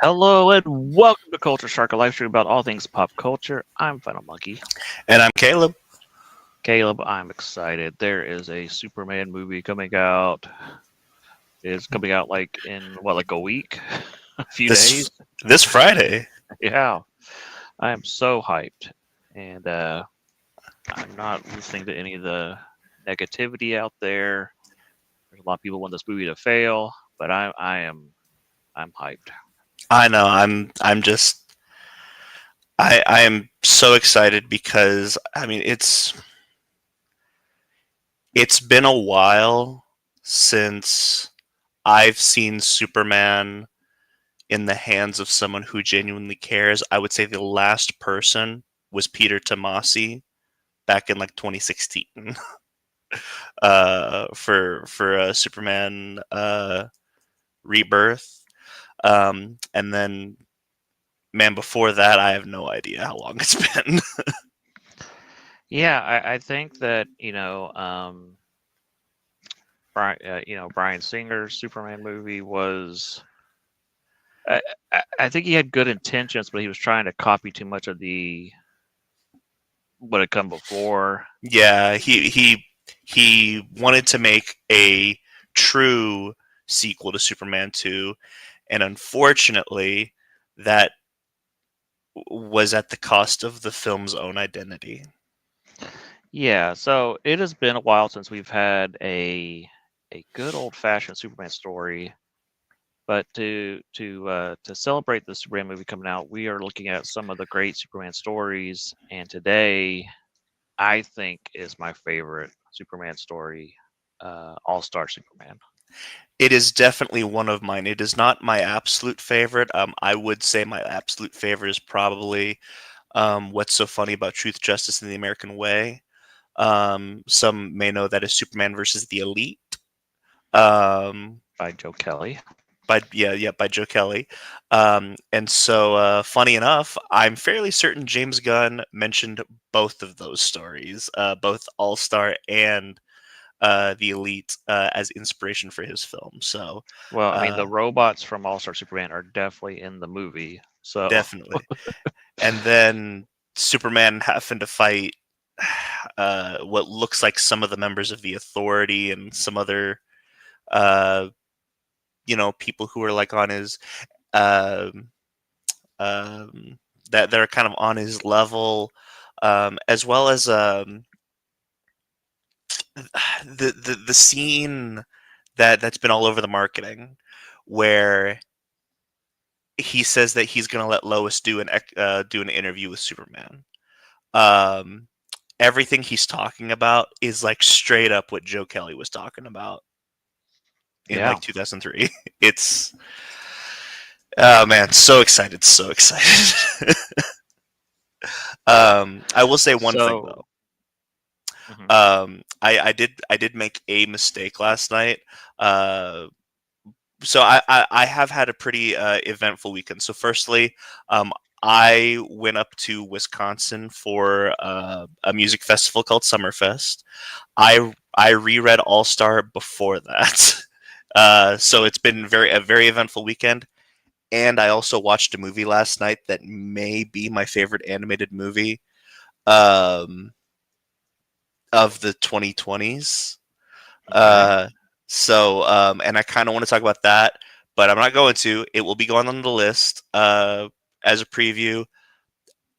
Hello and welcome to Culture Shark, a live stream about all things pop culture. I'm Final Monkey. And I'm Caleb. Caleb, I'm excited. There is a Superman movie coming out. It's coming out like in like a week, a few days. This Friday. Yeah, I am so hyped, and I'm not listening to any of the negativity out there. There's a lot of people want this movie to fail, but I'm hyped. I know. I am so excited because it's been a while since I've seen Superman in the hands of someone who genuinely cares. I would say the last person was Peter Tomasi back in like 2016. For Superman Rebirth. And then, man, before that, I have no idea how long it's been. Yeah, I think that Brian Singer's Superman movie was. I think he had good intentions, but he was trying to copy too much of the what had come before. Yeah, he wanted to make a true sequel to Superman 2, and unfortunately, that was at the cost of the film's own identity. Yeah, so it has been a while since we've had a good old fashioned Superman story. But to celebrate the Superman movie coming out, we are looking at some of the great Superman stories, and today I think is my favorite Superman story, All Star Superman. It is definitely one of mine. It is not my absolute favorite. I would say my absolute favorite is probably What's So Funny About Truth, Justice, and the American Way. Some may know that as Superman versus the Elite. By Joe Kelly. By Joe Kelly. And so, funny enough, I'm fairly certain James Gunn mentioned both of those stories, both All Star and the Elite, as inspiration for his film. So, Well, I mean, the robots from All Star Superman are definitely in the movie. So, definitely. And then Superman having to fight what looks like some of the members of the Authority and some other, uh, people who are like on his, um, that are kind of on his level, as well as the scene that's been all over the marketing, where he says that he's going to let Lois do an interview with Superman. Um, Everything he's talking about is like straight up what Joe Kelly was talking about in yeah. like 2003. It's oh man, so excited, so excited. I will say one thing So, though. mhm. I did make a mistake last night. Uh, so I have had a pretty eventful weekend. So firstly, I went up to Wisconsin for a music festival called Summerfest. I reread All Star before that, so it's been a very eventful weekend. And I also watched a movie last night that may be my favorite animated movie um, of the 2020s. Okay. And I kind of want to talk about that, but I'm not going to. It will be going on the list as a preview.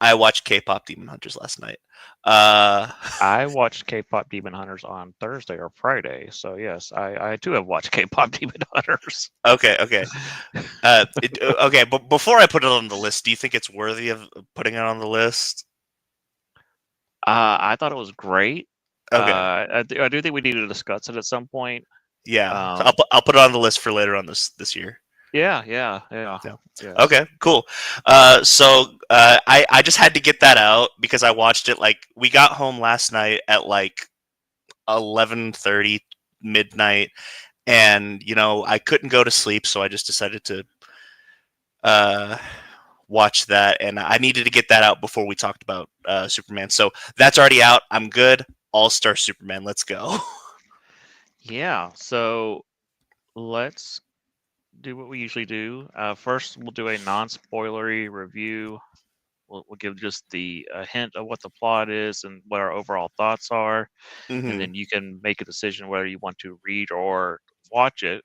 I watched K-pop Demon Hunters last night. Uh, I watched K-pop Demon Hunters on Thursday or Friday. So yes, I too have watched K-pop Demon Hunters. okay. Okay, but before I put it on the list, do you think it's worthy of putting it on the list? I thought it was great. Okay, I do think we need to discuss it at some point. yeah. So Um, I'll put it on the list for later on this year. yeah, Yeah. yes. Okay, cool. I just had to get that out because I watched it like we got home last night at like 11:30 midnight, and I couldn't go to sleep, so I just decided to uh, watch that, and I needed to get that out before we talked about Superman. So that's already out. I'm good. All Star Superman. Let's go. Yeah. So let's do what we usually do. First, we'll do a non-spoilery review. We'll give just the hint of what the plot is and what our overall thoughts are, and Hmm. then you can make a decision whether you want to read or watch it.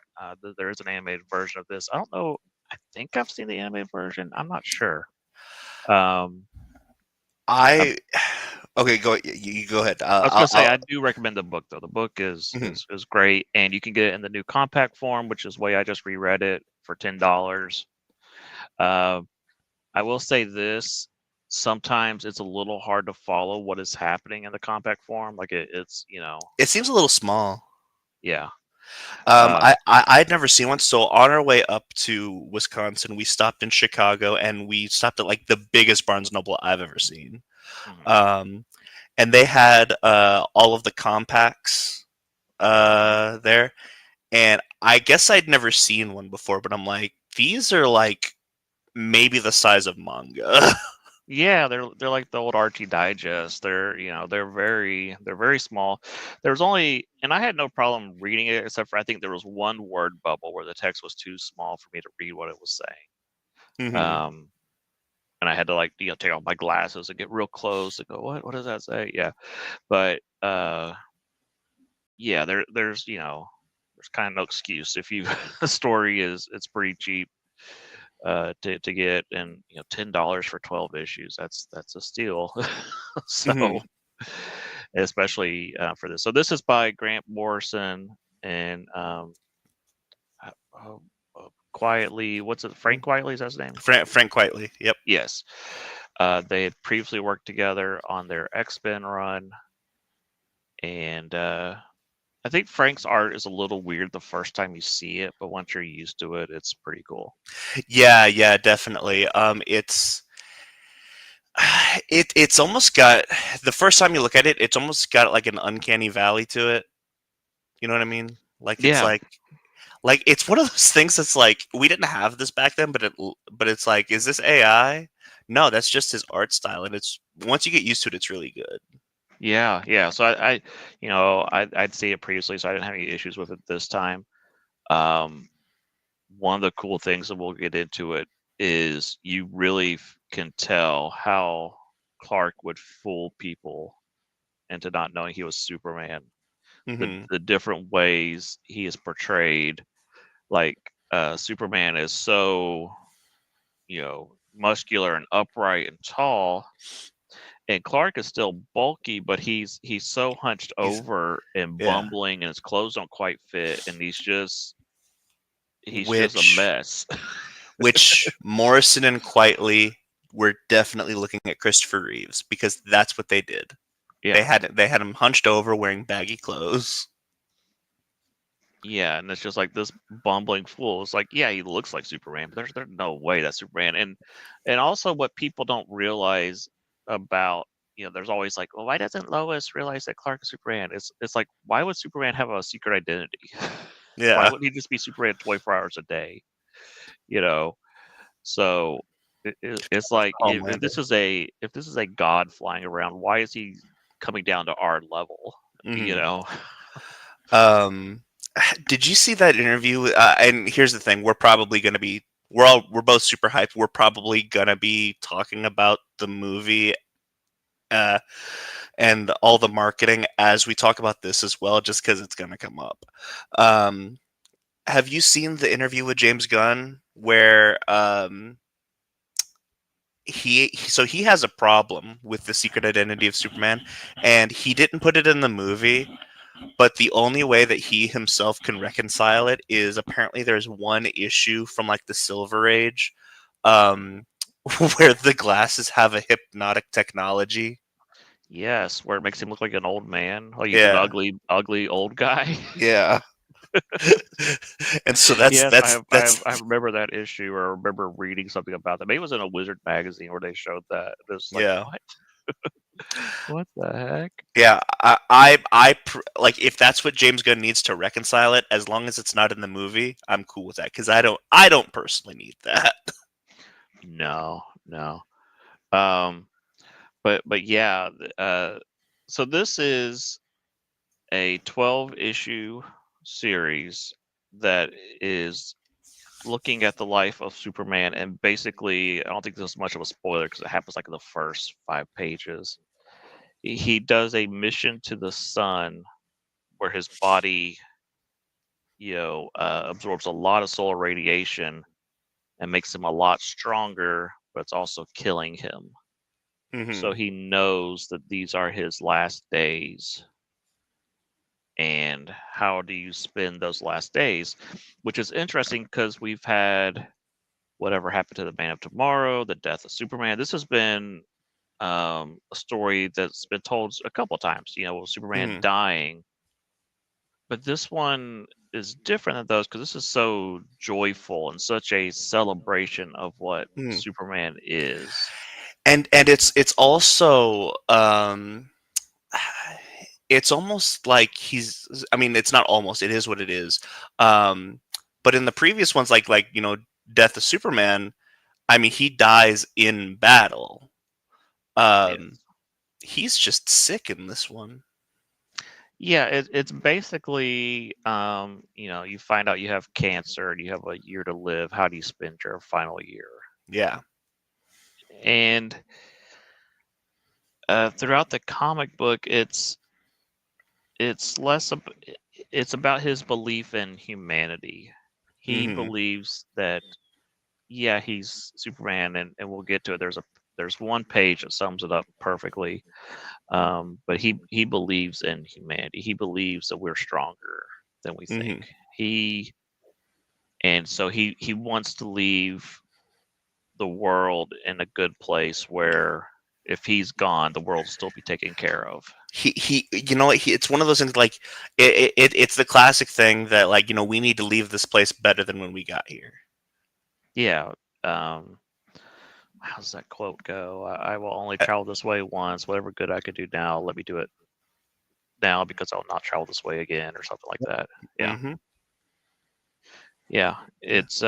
There is an animated version of this. I don't know. I think I've seen the animated version. I'm not sure. Um, I, I okay, go you go ahead. I was gonna say I do recommend the book though. The book is Mhm. is great, and you can get it in the new compact form, which is the way I just reread it for $10. Uh, I will say this: sometimes it's a little hard to follow what is happening in the compact form. Like it's It seems a little small. yeah. Uh, I'd never seen one. So on our way up to Wisconsin, we stopped in Chicago, and we stopped at like the biggest Barnes Noble I've ever seen. mhm. Um, and they had all of the compacts there, and I guess I'd never seen one before, but I'm like, these are like maybe the size of manga. Yeah, they're like the old Archie Digest. They're very small. There's only and I had no problem reading it except for I think there was one word bubble where the text was too small for me to read what it was saying. Hmm. And I had to like take off my glasses and get real close and go what does that say? Yeah, but yeah, there's kind of no excuse if you the story is it's pretty cheap to get and $10 for 12 issues that's a steal. So Hmm. especially for this, so this is by Grant Morrison and uh, uh, quietly what's it Frank Quietly is that his name? Frank Quitely. Yep. Yes. They had previously worked together on their X-Men run, and I think Frank's art is a little weird the first time you see it, but once you're used to it, it's pretty cool. Yeah, definitely. It's almost got the first time you look at it, it's almost got like an uncanny valley to it. You know what I mean? Like it's Yeah, like it's one of those things that's like we didn't have this back then, but it's like, is this AI? No, that's just his art style, and it's once you get used to it, it's really good. yeah. So I'd see it previously, so I didn't have any issues with it this time. Um, one of the cool things, and we'll get into it, is you really can tell how Clark would fool people into not knowing he was Superman. Hmm. The different ways he is portrayed, like Superman is so muscular and upright and tall, and Clark is still bulky, but he's so hunched He's over and yeah, bumbling, and his clothes don't quite fit, and he's just a which mess. Morrison and Quietly were definitely looking at Christopher Reeves because that's what they did. Yeah, They had him hunched over wearing baggy clothes. yeah, and it's just like this bumbling fool. It's like, yeah, he looks like Superman, but there's no way that's Superman. And also what people don't realize about there's always like, well, why doesn't Lois realize that Clark is Superman? It's like, why would Superman have a secret identity? Why Yeah. wouldn't he just be Superman 24 hours a day? You know, so it's like Oh if man. this is a god flying around, why is he coming down to our level? You Hmm. know, Um, did you see that interview? And here's the thing: we're probably going to be we're both super hyped. We're probably going to be talking about the movie uh, and all the marketing as we talk about this as well, just because it's going to come up. Um, have you seen the interview with James Gunn where so he has a problem with the secret identity of Superman, and he didn't put it in the movie, but the only way that he himself can reconcile it is apparently there's one issue from like the Silver Age, um, where the glasses have a hypnotic technology. yes, where it makes him look like an old man, like he's an Yeah, ugly old guy. yeah. And so Yes, that's I remember that issue, or I remember reading something about that. Maybe it was in a Wizard magazine where they showed that. It was like, yeah. what? What the heck? Yeah, like if that's what James Gunn needs to reconcile it, as long as it's not in the movie, I'm cool with that because I don't personally need that. No, no. Um, but yeah, so this is a 12 issue series that is looking at the life of Superman, and basically, I don't think this is much of a spoiler because it happens like in the first 5 pages. He does a mission to the sun where his body, absorbs a lot of solar radiation and makes him a lot stronger, but it's also killing him. So Hmm. he knows that these are his last days. And how do you spend those last days? Which is interesting because we've had whatever happened to the Man of Tomorrow, the death of Superman. This has been a story that's been told a couple times, with Superman Hmm. dying. But this one is different than those because this is so joyful and such a celebration of what Hmm. Superman is. And it's also it's almost like he's, I mean, it's not almost, it is what it is. Um, but in the previous ones, like Death of Superman, I mean, he dies in battle. Um, Yes. he's just sick in this one. Yeah, it's basically, you find out you have cancer and you have a year to live. How do you spend your final year? Yeah. And throughout the comic book, it's less it's about his belief in humanity. He Hmm. believes that, yeah, he's Superman, and we'll get to it. There's one page that sums it up perfectly. But he believes in humanity. He believes that we're stronger than we think. Hmm. He and so he wants to leave the world in a good place where if he's gone, the world will still be taken care of. He you know what, it's one of those things, like it's the classic thing that, like, we need to leave this place better than when we got here. Yeah. Um, how's that quote go? I will only travel this way once. Whatever good I could do now, let me do it now because I'll not travel this way again, or something like that. Yeah. Hmm. Yeah. It's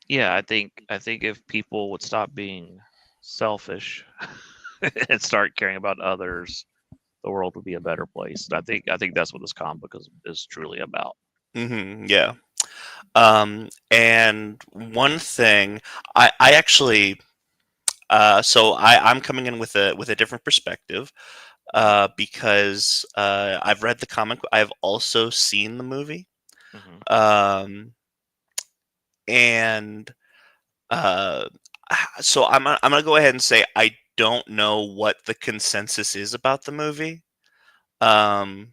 yeah, I think if people would stop being selfish and start caring about others, the world would be a better place. I think that's what this comic book is truly about. Yeah. And one thing, I actually, so I'm coming in with a different perspective, Hmm. because I've read the comic. I've also seen the movie. Hmm. Um, and uh, so I'm gonna go ahead and say I don't know what the consensus is about the movie. Um,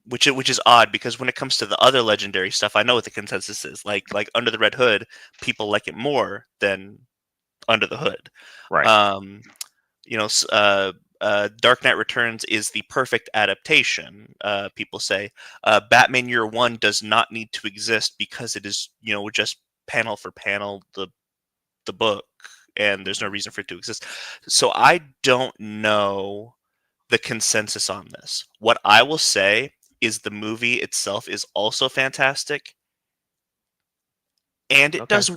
which is odd, because when it comes to the other legendary stuff, I know what the consensus is. Like Under the Red Hood, people like it more than Under the Hood. Right. Um, you know, Dark Knight Returns is the perfect adaptation. People say Batman Year One does not need to exist because it is, just panel for panel the book, and there's no Hmm. reason for it to exist. So I don't know the consensus on this. What I will say is the movie itself is also fantastic, and it Okay. does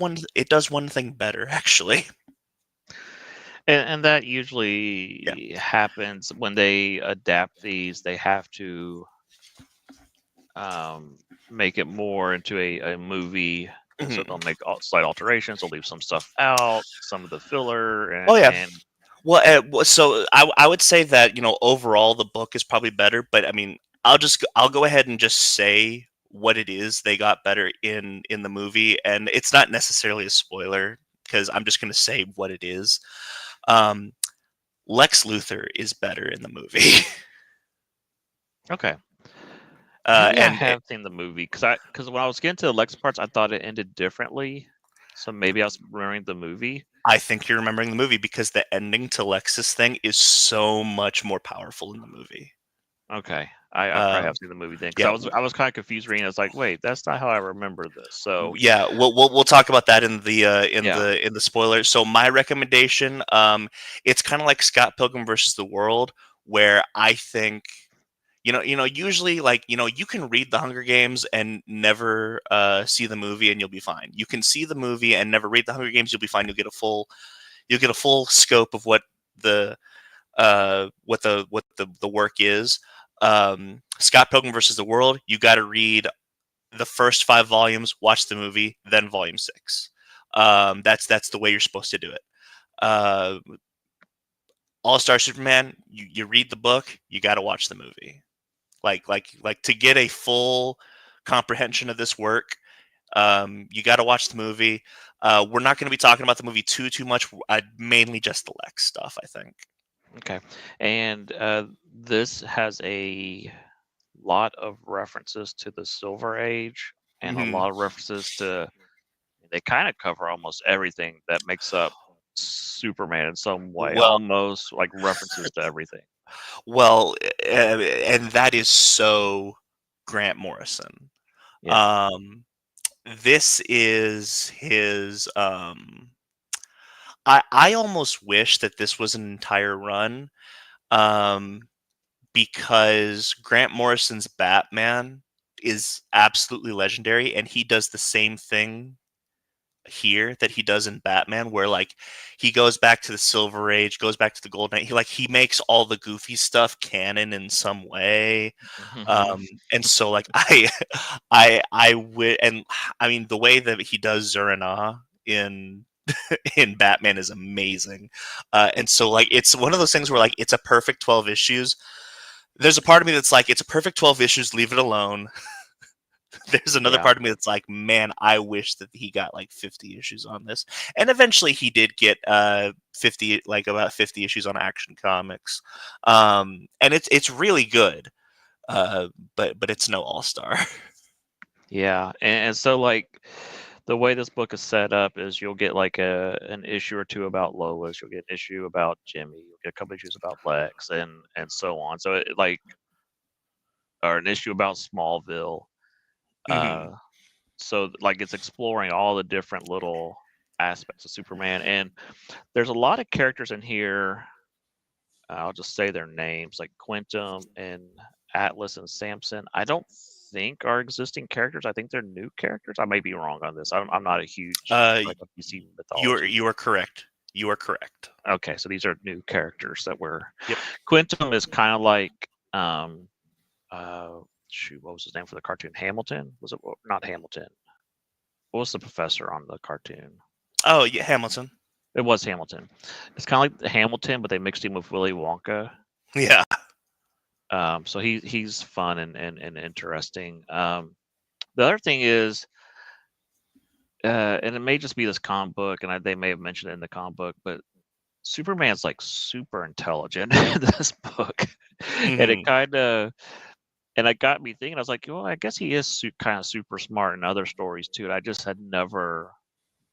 one thing better, actually. And that Yeah. usually happens when they adapt these. They have to um, make it more into a movie, and so Mhm. they'll make slight alterations. They'll leave some stuff out, some of the filler, Oh yeah. and Well, so I would say that, overall the book is probably better, but I mean, I'll go ahead and just say what it is they got better in the movie, and it's not necessarily a spoiler because I'm just going to say what it is. Um, Lex Luthor is better in the movie. okay. uh, Maybe I and have seen the movie because when I was getting to the Lex parts, I thought it ended differently. So maybe I was remembering the movie. I think you're remembering the movie because the ending to Lex's thing is so much more powerful in the movie. Okay, I probably Um, have seen the movie then because I yeah, was I was kind of confused reading. I was like, wait, that's not how I remember this. So yeah, we'll talk about that in the yeah. spoilers. So my recommendation, it's kind of like Scott Pilgrim versus the World, where I think, usually, like, you can read the Hunger Games and never see the movie, and you'll be fine. You can see the movie and never read the Hunger Games, you'll be fine. You'll get a full scope of the what the work is. Scott Pilgrim versus the World, you got to read the first 5 volumes, watch the movie, then volume 6. That's the way you're supposed to do it. Uh, All Star Superman, you read the book, you got to watch the movie. Like to get a full comprehension of this work, you got to watch the movie. We're not going to be talking about the movie too much. Mainly just the Lex stuff, I think. Okay, and this has a lot of references to the Silver Age and a Mhm. lot of references to. They kind of cover almost everything that makes up Superman in some way, Well, almost like references to everything. well, and that is so Grant Morrison. Yeah. Um, this is his. I almost wish that this was an entire run, um, because Grant Morrison's Batman is absolutely legendary, and he does the same thing here that he does in Batman, where like he goes back to the Silver Age, goes back to the Golden Age. He makes all the goofy stuff canon in some way. And so like I would, and I mean the way that he does Zur-En-Arrh in in Batman is amazing. And so like it's one of those things where like it's a perfect 12 issues. There's a part of me that's like, it's a perfect 12 issues, leave it alone. There's another Yeah. part of me that's like, man, I wish that he got like 50 issues on this. And eventually he did get 50, like about 50 issues on Action Comics. And it's really good. But it's no All-Star. Yeah. And so like the way this book is set up is you'll get like an issue or two about Lois, you'll get an issue about Jimmy, you'll get a couple issues about Lex and so on. So it like or an issue about Smallville. Mhm. So like it's exploring all the different little aspects of Superman, and there's a lot of characters in here. I'll just say their names like Quantum and Atlas and Samson. I don't think are existing characters. I think they're new characters. I may be wrong on this. I'm not a huge Uh, like DC you're mythology. you are correct. You are correct. Okay, so these are new characters that were. Yep. Quantum is kind of like uh shoot, what was his name for the cartoon? Hamilton? Was it not Hamilton? What was the professor on the cartoon? Oh yeah, Hamilton. It was Hamilton. It's kind of like Hamilton, but they mixed him with Willy Wonka. Yeah. So he's fun and interesting. The other thing is, and it may just be this comic book, and they may have mentioned it in the comic book, but Superman's like super intelligent in this book, and it Mhm. kind of and it got me thinking. I was like, well, I guess he is kind of super smart in other stories too. And I just had never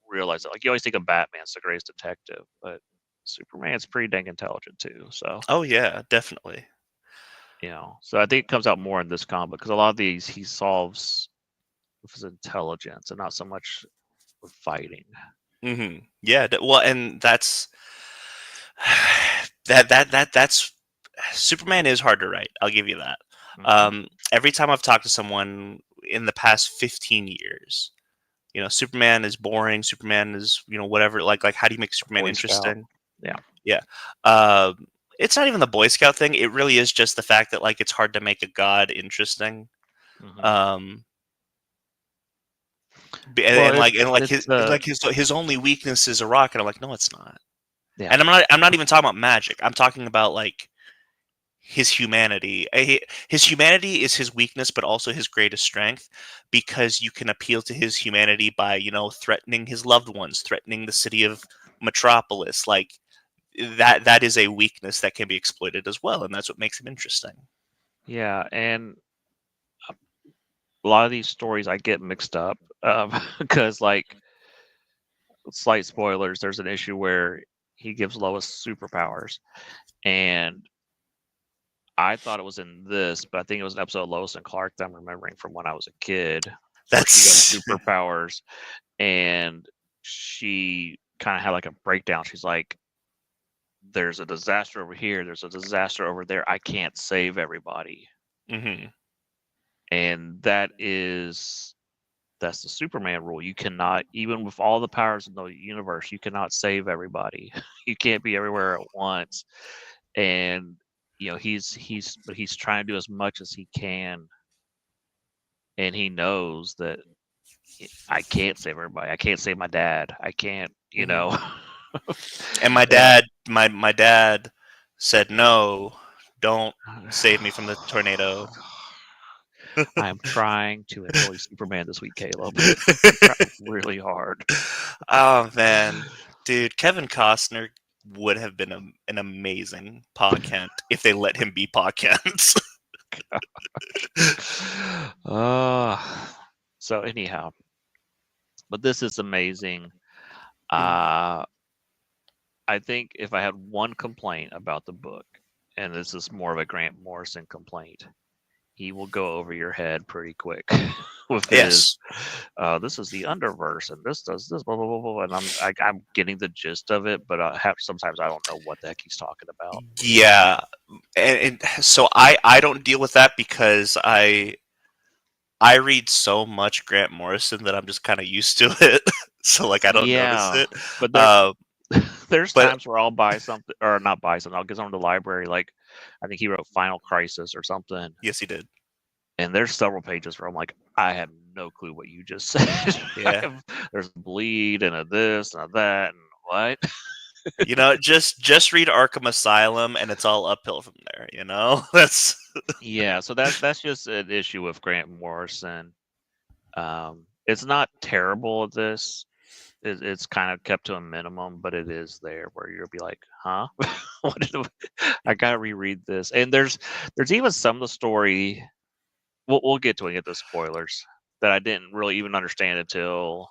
realized that. Like you always think of Batman's the greatest detective, but Superman's pretty dang intelligent too. So Oh yeah, definitely. so I think it comes out more in this comic because a lot of these he solves with his intelligence and not so much with fighting. Yeah. Well, and that's that's Superman is hard to write. I'll give you that. Hmm. Every time I've talked to someone in the past 15 years, Superman is boring. Superman is, whatever. Like how do you make Superman Boy Scout. interesting? Yeah. Yeah. It's not even the Boy Scout thing. It really is just the fact that like it's hard to make a god interesting. Hmm. Um, Well, and like it's his only weakness is a rock, and I'm like, no, it's not. yeah. And I'm not even talking about magic. I'm talking about like his humanity. His humanity is his weakness, but also his greatest strength, because you can appeal to his humanity by threatening his loved ones, threatening the city of Metropolis. Like that is a weakness that can be exploited as well, and that's what makes him interesting. Yeah, and a lot of these stories I get mixed up because like slight spoilers. There's an issue where he gives Lois superpowers, and I thought it was in this, but I think it was an episode of Lois and Clark that I'm remembering from when I was a kid, where she got That's superpowers, and she kind of had like a breakdown. She's like, "There's a disaster over here. There's a disaster over there. I can't save everybody," hmm and that's the Superman rule. You cannot, even with all the powers in the universe, you cannot save everybody. You can't be everywhere at once. And he's trying to do as much as he can and he knows that I can't save everybody. I can't save my dad. I can't, you Mhm. know. And my And- dad said, "No, don't save me from the tornado." I am trying to enjoy Superman this week, Caleb. I'm trying really hard. Oh man, dude, Kevin Costner would have been an amazing Pa Kent if they let him be Pa Kent. So anyhow, but this is amazing. Uh, I think if I had one complaint about the book, and this is more of a Grant Morrison complaint, he will go over your head pretty quick with his Yes. this is the underverse and this does this blah blah blah, blah. And I'm getting the gist of it, but sometimes I don't know what the heck he's talking about. Yeah, and so I don't deal with that because I read so much Grant Morrison that I'm just kind of used to it. So like I don't notice Yeah, it. but Uh, there's but times where I'll buy something or not buy something. I'll get something to the library. Like I think he wrote Final Crisis or something, yes, he did. and there's several pages where I'm like, I have no clue what you just said. Yeah. There's a bleed and a this and a that and what. You know, just read Arkham Asylum and it's all uphill from there, you know? That's Yeah, so that's just an issue with Grant Morrison. It's not terrible at this. It's kind of kept to a minimum, but it is there where you'll be like, huh? I gotta reread this. And there's even some of the story. We'll get to it, get the spoilers that I didn't really even understand until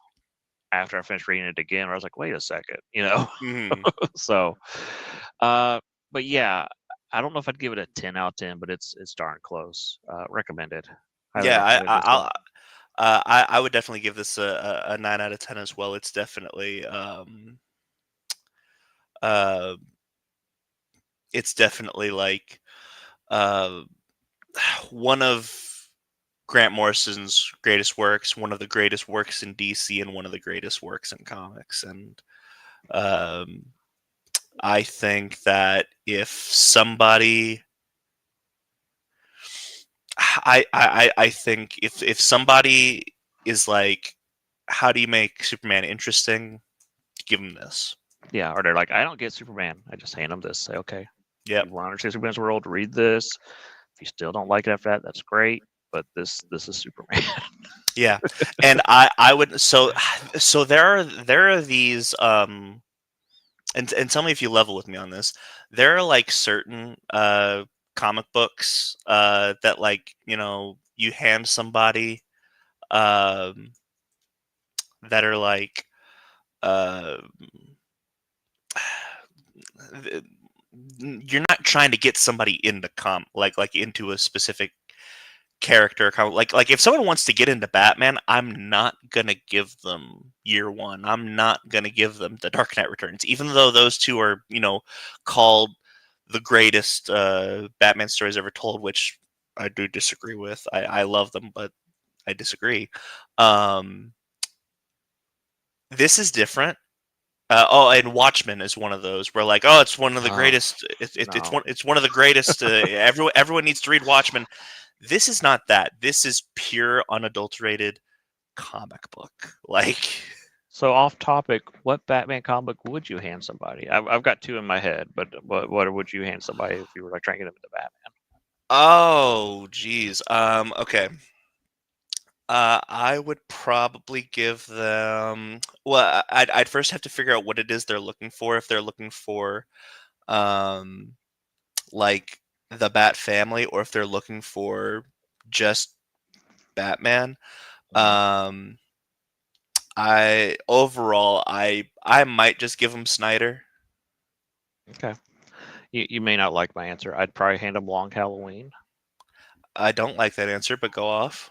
after I finished reading it again. Where I was like, wait a second, you know. mhm. So, uh, but yeah, I don't know if I'd give it a 10 out of 10, but it's darn close. Recommended, highly Yeah, recommended as well. I would definitely give this a 9 out of 10 as well. It's definitely uh it's definitely like uh one of Grant Morrison's greatest works, one of the greatest works in DC, and one of the greatest works in comics. And um, I think that if somebody, I think if somebody is like, how do you make Superman interesting? Give him this. Yeah, or they're like, I don't get Superman. I just hand them this. Say, okay, Yep. you want to understand Superman's world? Read this. If you still don't like it after that, that's great. But this is Superman. Yeah, and I would so there are these and tell me if you level with me on this. There are like certain comic books that like you hand somebody um, that are like uh, you're not trying to get somebody into like into a specific character like if someone wants to get into Batman, I'm not gonna give them Year One. I'm not gonna give them The Dark Knight Returns, even though those two are called the greatest Batman stories ever told, which I do disagree with. I love them, but I disagree. um this is different. And Watchmen is one of those where like, oh, it's one of the greatest. No. It's one of the greatest. Everyone needs to read Watchmen. This is not that. This is pure, unadulterated comic book. Like, So off topic, what Batman comic would you hand somebody? I've got two in my head, but what would you hand somebody if you were like trying to get them into Batman? oh, geez. Okay. I would probably give them. Well, I'd first have to figure out what it is they're looking for. If they're looking for, um, like the Bat family, or if they're looking for just Batman. Um, I might just give him Snyder. Okay. You may not like my answer. I'd probably hand them Long Halloween. I don't like that answer, but go off.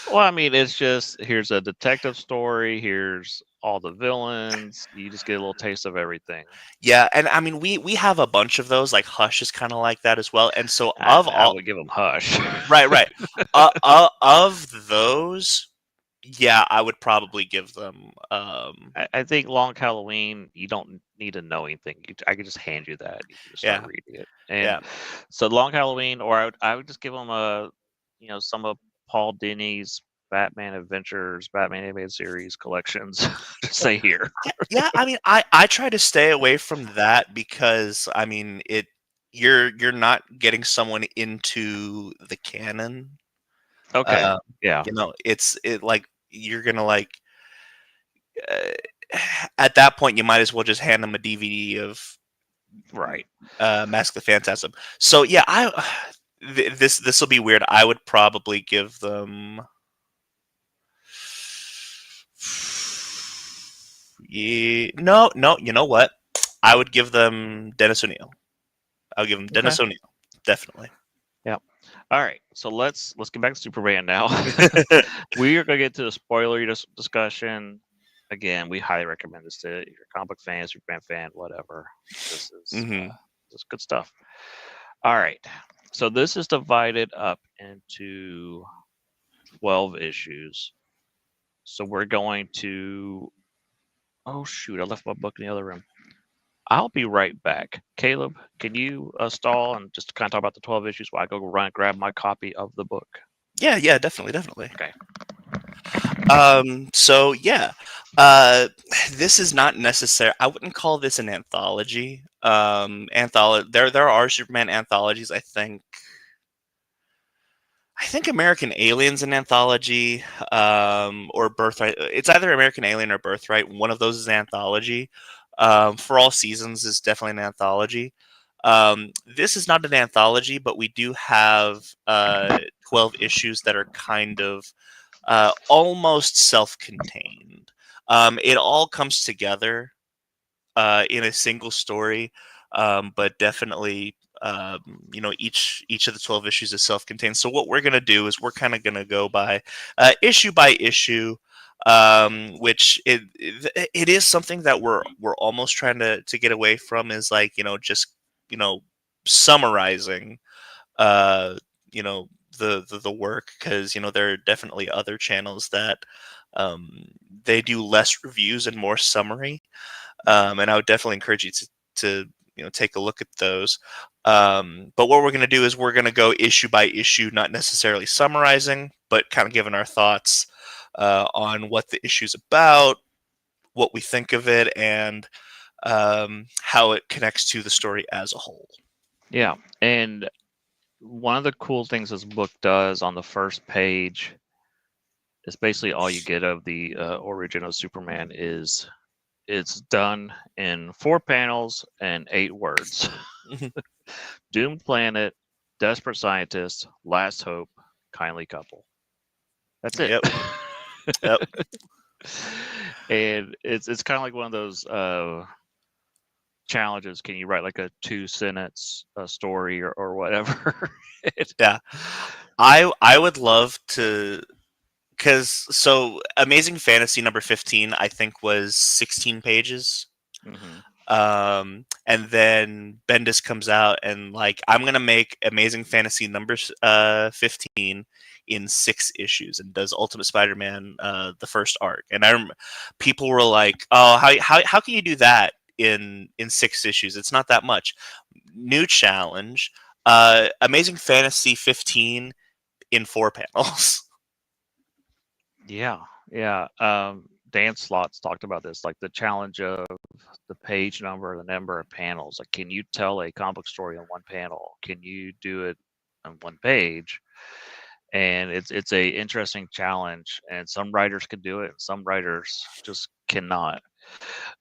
Well, I mean, it's just here's a detective story. Here's all the villains. You just get a little taste of everything. Yeah, and I mean we have a bunch of those. Like Hush is kind of like that as well. And so of I all, would give them Hush. right, of those, yeah, I would probably give them. I think Long Halloween, you don't need to know anything. I could just hand you that. You can just start Yeah, reading it. And yeah, so Long Halloween, or I would just give them some of Paul Dini's Batman Adventures, Batman Animated Series collections to say here. Yeah. I mean, I try to stay away from that because I mean you're not getting someone into the canon. Okay. Uh, Yeah. it's like you're gonna like uh, at that point you might as well just hand them a DVD of Right. Mask of the Phantasm. So yeah, this will be weird. I would probably give them. Yeah, no. You know what? I would give them Dennis O'Neil. I'll give them Okay. Dennis O'Neil. Definitely. Yeah. All right. So let's get back to Superman now. We are going to get to the spoiler discussion. Again, we highly recommend this to if you're a comic book fan, Superman fan, whatever. This is hmm this is good stuff. All right. So this is divided up into 12 issues. So we're going to. Oh shoot! I left my book in the other room. I'll be right back. Caleb, can you stall and just kind of talk about the 12 issues while I go run and grab my copy of the book? Yeah, definitely. Okay. So yeah, this is not necessary. I wouldn't call this an anthology. Anthology. There are Superman anthologies. I think American Alien's an anthology, or Birthright. It's either American Alien or Birthright. One of those is an anthology. For All Seasons is definitely an anthology. This is not an anthology, but we do have 12 issues that are kind of almost self-contained. It all comes together in a single story, but definitely each of the 12 issues is self-contained. So what we're going to do is we're kind of going to go by issue, which it is something that we're almost trying to get away from, is like just summarizing uh you know the work, because there are definitely other channels that they do less reviews and more summary, and I would definitely encourage you to take a look at those. But what we're going to do is we're going to go issue by issue, not necessarily summarizing, but kind of giving our thoughts on what the issue's about, what we think of it, and how it connects to the story as a whole. Yeah. And one of the cool things this book does on the first page is basically all you get of the origin of Superman is it's done in 4 panels and 8 words. Doomed planet, desperate scientist, last hope, kindly couple. That's it. Yep. Yep. And it's kind of like one of those challenges. Can you write like a 2-sentence story or whatever? Yeah. I would love to, because so Amazing Fantasy number 15 I think was 16 pages. Mhm. And then Bendis comes out and like, I'm gonna make Amazing Fantasy number 15 in 6 issues, and does Ultimate Spider-Man the first arc. And people were like, oh, how can you do that in 6 issues? It's not that much. New challenge, Amazing Fantasy 15 in 4 panels. Yeah, yeah. Dan Slots talked about this, like the challenge of the page number, the number of panels. Like, can you tell a comic book story on one panel? Can you do it on one page? And it's a interesting challenge. And some writers can do it, and some writers just cannot.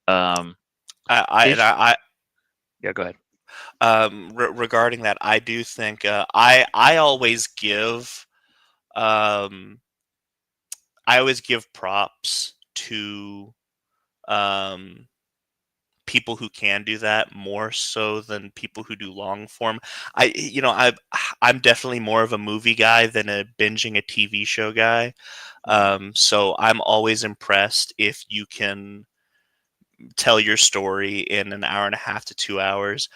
Um, yeah, go ahead. Regarding that, I do think I always give um, props to um, people who can do that more so than people who do long form. I'm definitely more of a movie guy than a binging a TV show guy. So I'm always impressed if you can tell your story in an hour and a half to 2 hours.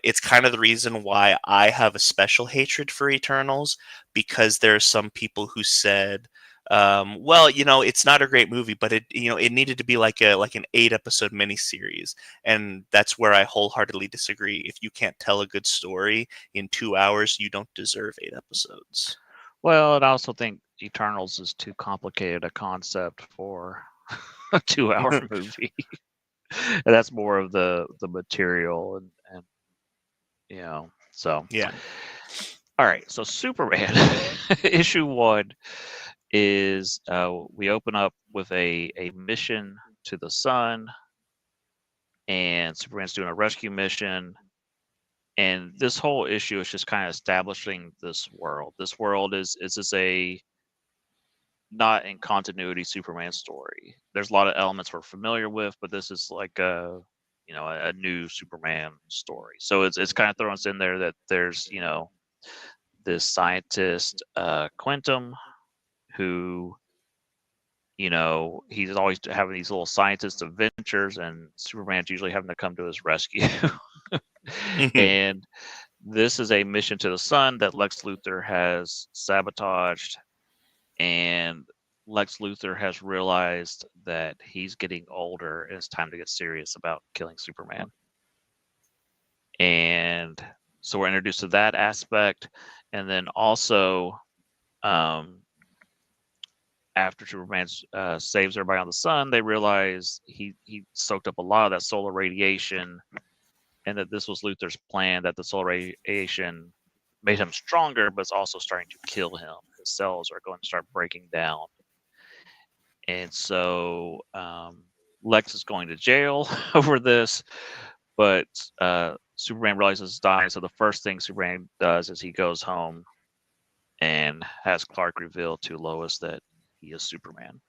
It's kind of the reason why I have a special hatred for Eternals, because there are some people who said, well, it's not a great movie, but it needed to be like an 8-episode miniseries, and that's where I wholeheartedly disagree. If you can't tell a good story in 2 hours, you don't deserve 8 episodes. Well, and I also think Eternals is too complicated a concept for a 2-hour movie. And that's more of the material and so Yeah. all right, so Superman issue 1 is we open up with a mission to the sun, and Superman's doing a rescue mission. And this whole issue is just kind of establishing this world. This world is just a not in continuity Superman story. There's a lot of elements we're familiar with, but this is like a new Superman story. So it's kind of throwing us in there that there's this scientist Quantum, who he's always having these little scientist adventures, and Superman's usually having to come to his rescue. And this is a mission to the sun that Lex Luthor has sabotaged, and Lex Luthor has realized that he's getting older and it's time to get serious about killing Superman. And so we're introduced to that aspect, and then also after Superman saves everybody on the sun, they realize he soaked up a lot of that solar radiation, and that this was Luthor's plan, that the solar radiation made him stronger, but it's also starting to kill him. His cells are going to start breaking down. And so Lex is going to jail over this, but Superman realizes he's dying. So the first thing Superman does is he goes home and has Clark reveal to Lois that he is Superman.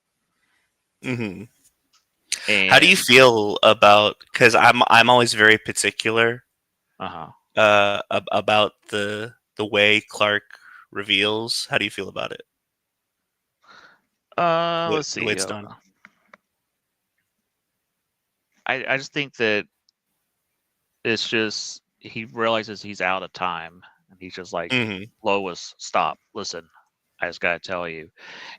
And And how do you feel about? Because I'm always very particular about the way Clark reveals. How do you feel about it? Let's see. The way it's done. I just think that it's just he realizes he's out of time, and he's just like, Lois, stop, listen, I just gotta tell you.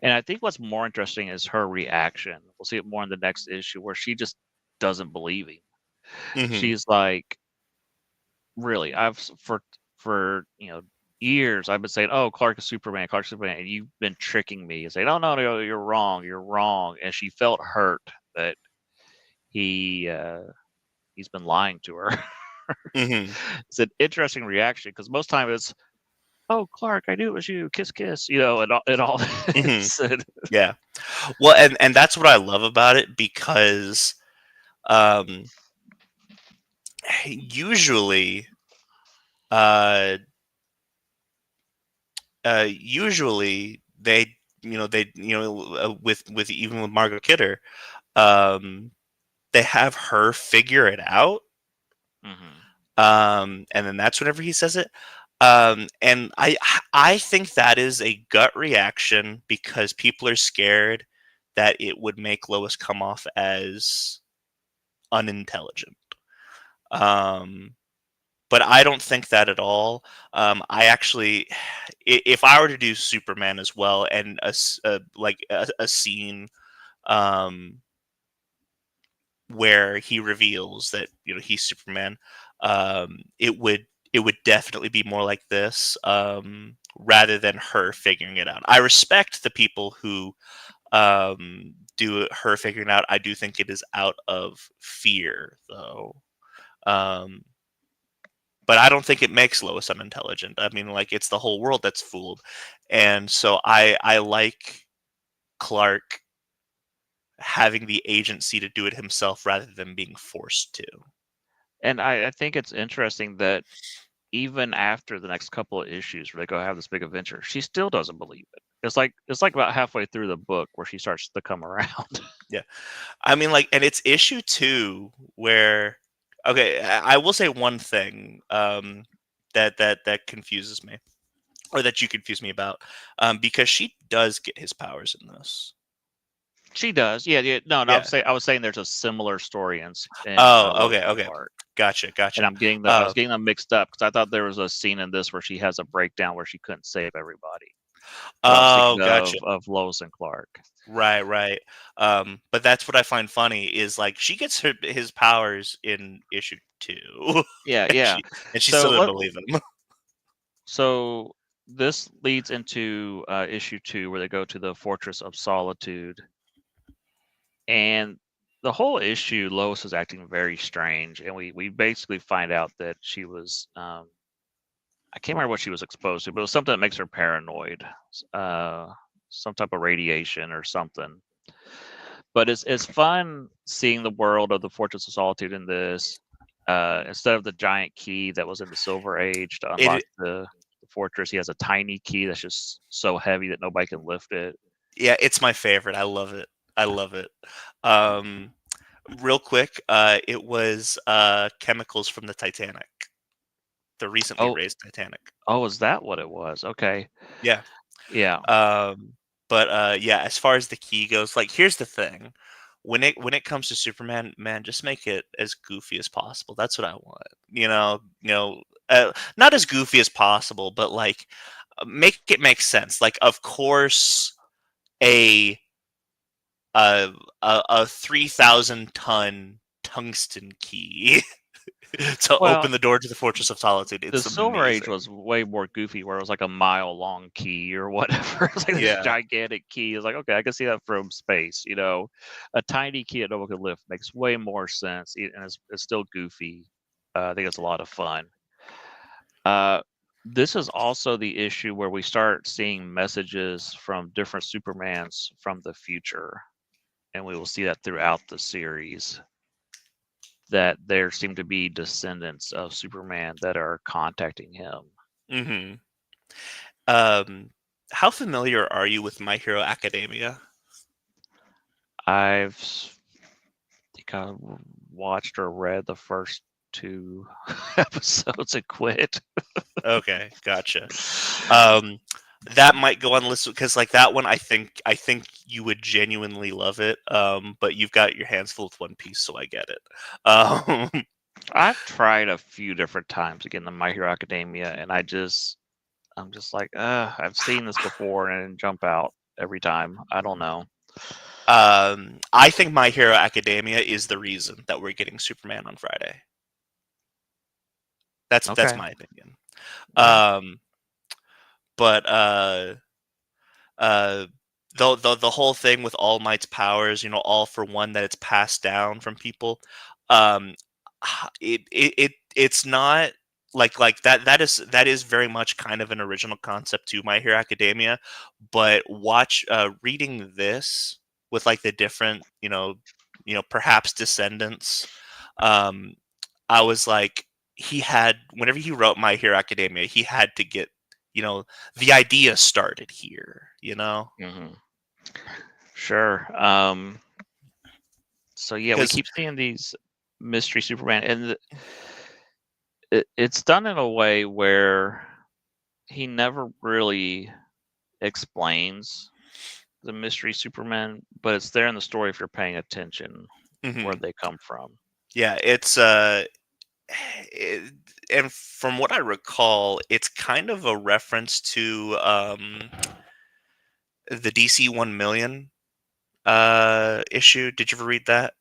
And I think what's more interesting is her reaction. We'll see it more in the next issue, where she just doesn't believe him. She's like, really, I've for years I've been saying, oh, Clark is Superman, Clark is Superman, and you've been tricking me and saying, oh no, you're wrong. And she felt hurt that he's been lying to her. It's an interesting reaction, because most time it's, oh, Clark, I knew it was you, kiss kiss, and all Yeah. Well, and that's what I love about it, because usually they with even with Margot Kidder, they have her figure it out, and then that's whenever he says it. And I think that is a gut reaction, because people are scared that it would make Lois come off as unintelligent. But I don't think that at all. I actually, if I were to do Superman as well, and a scene where he reveals that he's Superman, it would definitely be more like this, rather than her figuring it out. I respect the people who do her figuring it out. I do think it is out of fear, though. But I don't think it makes Lois unintelligent. I mean, like, it's the whole world that's fooled. And so I like Clark having the agency to do it himself rather than being forced to. And I think it's interesting that even after the next couple of issues where they go have this big adventure, she still doesn't believe it. It's like about halfway through the book where she starts to come around. Yeah. I mean, like, and it's issue 2 where, okay, I will say one thing that confuses me, or that you confuse me about, because she does get his powers in this. She does, yeah. No, Yeah. I was saying there's a similar story in okay. Clark. Gotcha. And I was getting them mixed up, because I thought there was a scene in this where she has a breakdown where she couldn't save everybody. Gotcha. Of Lois and Clark. Right. But that's what I find funny is, like, she gets his powers in issue 2. Yeah. and she still doesn't believe him. So this leads into issue 2, where they go to the Fortress of Solitude, and the whole issue, Lois is acting very strange, and we basically find out that she was I can't remember what she was exposed to, but it was something that makes her paranoid, uh, some type of radiation or something. But it's fun seeing the world of the Fortress of Solitude in this. Instead of the giant key that was in the Silver Age to unlock It the fortress, he has a tiny key that's just so heavy that nobody can lift it. Yeah, it's my favorite. I love it. I love it. Um, Real quick, it was chemicals from the Titanic, the recently Oh, raised Titanic. oh, is that what it was? Okay, Yeah. yeah. But yeah, as far as the key goes, like here's the thing. When it comes to Superman, man, just make it as goofy as possible. That's what I want. Not as goofy as possible, but like make it make sense. Like, of course, a a 3,000-ton tungsten key to Well, open the door to the Fortress of Solitude. the It's Silver Age amazing. was way more goofy, where it was like a mile-long key or whatever. It's like this Yeah. gigantic key. It's like, okay, I can see that from space. A tiny key that no one could lift makes way more sense, and it's still goofy. I think it's a lot of fun. Uh, this is also the issue where we start seeing messages from different Supermans from the future, and we will see that throughout the series. That there seem to be descendants of Superman that are contacting him. hmm Um, how familiar are you with My Hero Academia? I've think I watched or read the first 2 episodes and quit. Okay, gotcha. Um, that might go on the list because, like, that one, I think you would genuinely love it. But you've got your hands full with One Piece, so I get it. Um, I've tried a few different times again the My Hero Academia, and I'm just like, I've seen this before and jump out every time. I don't know. I think My Hero Academia is the reason that we're getting Superman on Friday. That's Okay. my opinion. Yeah. Um, but uh, the whole thing with All Might's powers, all for one, that it's passed down from people. Um, it's not like that. That is very much kind of an original concept to My Hero Academia. But reading this with like the different, perhaps descendants. Um, I was like, whenever he wrote My Hero Academia, he had to get, the idea started here. Hmm. Sure. So yeah, we Because keep seeing these mystery Superman, and it's done in a way where he never really explains the mystery Superman, but it's there in the story if you're paying attention where they come from. yeah, it, and from what I recall, it's kind of a reference to the DC 1 million issue. Did you ever read that?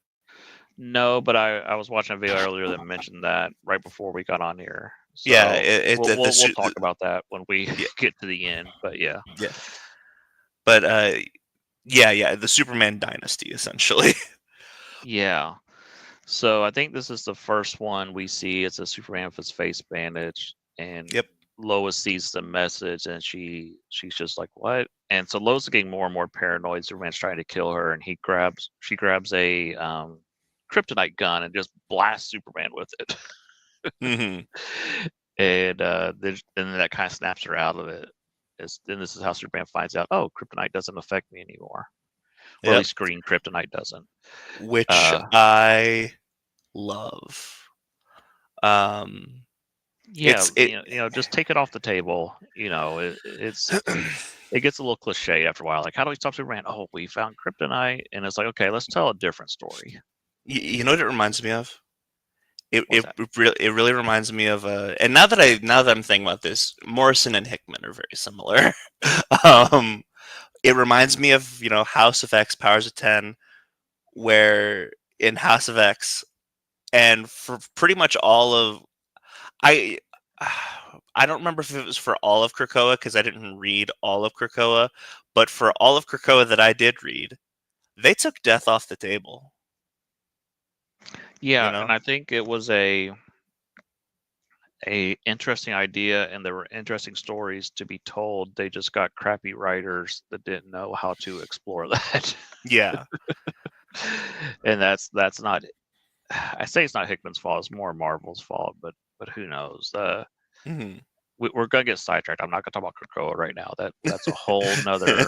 No, but I was watching a video earlier that mentioned that right before we got on here. Yeah, So we'll talk about that when we yeah, get to the end. But yeah. yeah. But yeah, the Superman dynasty essentially. Yeah. So I think this is the first one we see. It's a Superman with his face bandaged, and Yep. Lois sees the message, and she's just like, "What?" And so Lois is getting more and more paranoid. Superman's trying to kill her, and she grabs a kryptonite gun and just blasts Superman with it. hmm And then that kind of snaps her out of it. Then this is how Superman finds out, oh, kryptonite doesn't affect me anymore, or at Yep. least green kryptonite doesn't. Which Uh, I love. Um, yeah, it's it. just take it off the table. It gets a little cliche after a while. Like, how do we stop Superman? Oh, we found kryptonite, and it's like, okay, let's tell a different story. You know what it reminds me of? It What's it that? it really reminds me of and now that I'm thinking about this, Morrison and Hickman are very similar. um, it reminds me of House of X, Powers of 10, where in House of X, and for pretty much all of I I don't remember if it was for all of Krakoa because I didn't read all of Krakoa, but for all of Krakoa that I did read, they took death off the table. Yeah, You know? and I think it was a interesting idea, and there were interesting stories to be told. They just got crappy writers that didn't know how to explore that. Yeah. And that's not. I say it's not Hickman's fault. It's more Marvel's fault, but who knows? Mhm. We're gonna get sidetracked. I'm not gonna talk about Krakoa right now. That's a whole nother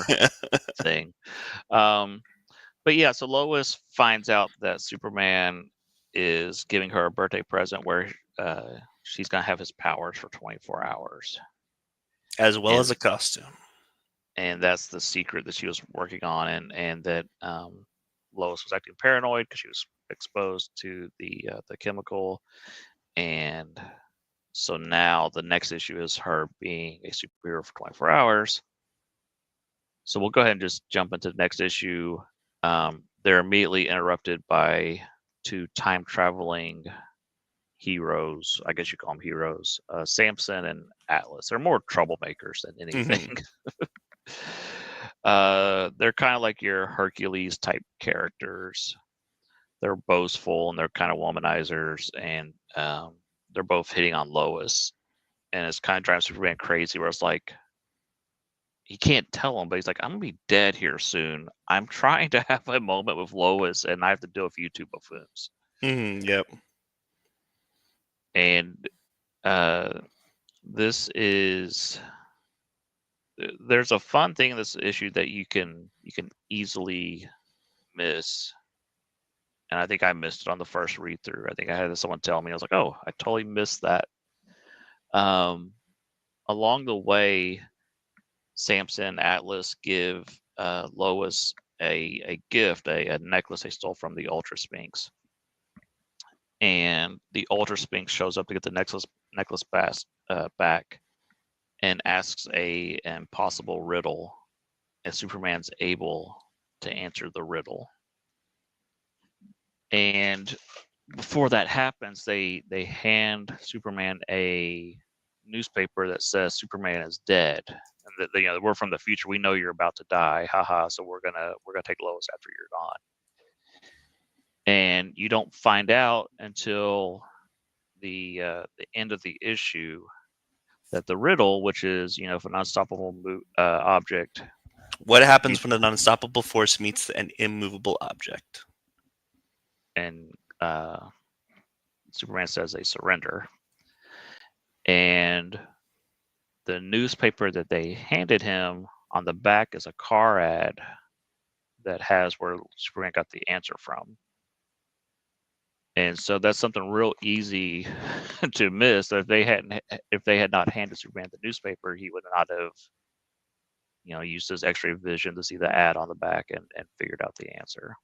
thing. Um, but yeah, so Lois finds out that Superman is giving her a birthday present where she's gonna have his powers for 24 hours, As well as and a costume. that's the secret that she was working on, and that Lois was acting paranoid because she was exposed to the chemical, and so now the next issue is her being a superhero for 24 hours. So we'll go ahead and just jump into the next issue. They're immediately interrupted by two time traveling heroes. I guess you call them heroes. Samson and Atlas. They're more troublemakers than anything. They're kind of like your Hercules type characters. They're boastful and they're kind of womanizers, and they're both hitting on Lois, and it's kind of driving Superman crazy. Where it's like he can't tell him, but he's like, "I'm gonna be dead here soon. I'm trying to have a moment with Lois, and I have to deal with you two buffoons." Yep. And this is there's a fun thing in this issue that you can easily miss, and I think I missed it on the first read through. I think I had someone tell me, I was like, "Oh, I totally missed that." Along the way, Samson and Atlas give Lois a gift, a necklace they stole from the Ultra Sphinx, and the Ultra Sphinx shows up to get the necklace back, and asks a impossible riddle, and Superman's able to answer the riddle. And before that happens, they hand Superman a newspaper that says Superman is dead, and that we're from the future. We know you're about to die. Haha. So we're gonna take Lois after you're gone. And you don't find out until the end of the issue that the riddle, which is if an unstoppable object. What happens when an unstoppable force meets an immovable object? And Superman says they surrender. And the newspaper that they handed him, on the back is a car ad that has where Superman got the answer from. And so that's something real easy to miss. If they had not handed Superman the newspaper, he would not have used his X-ray vision to see the ad on the back and figured out the answer.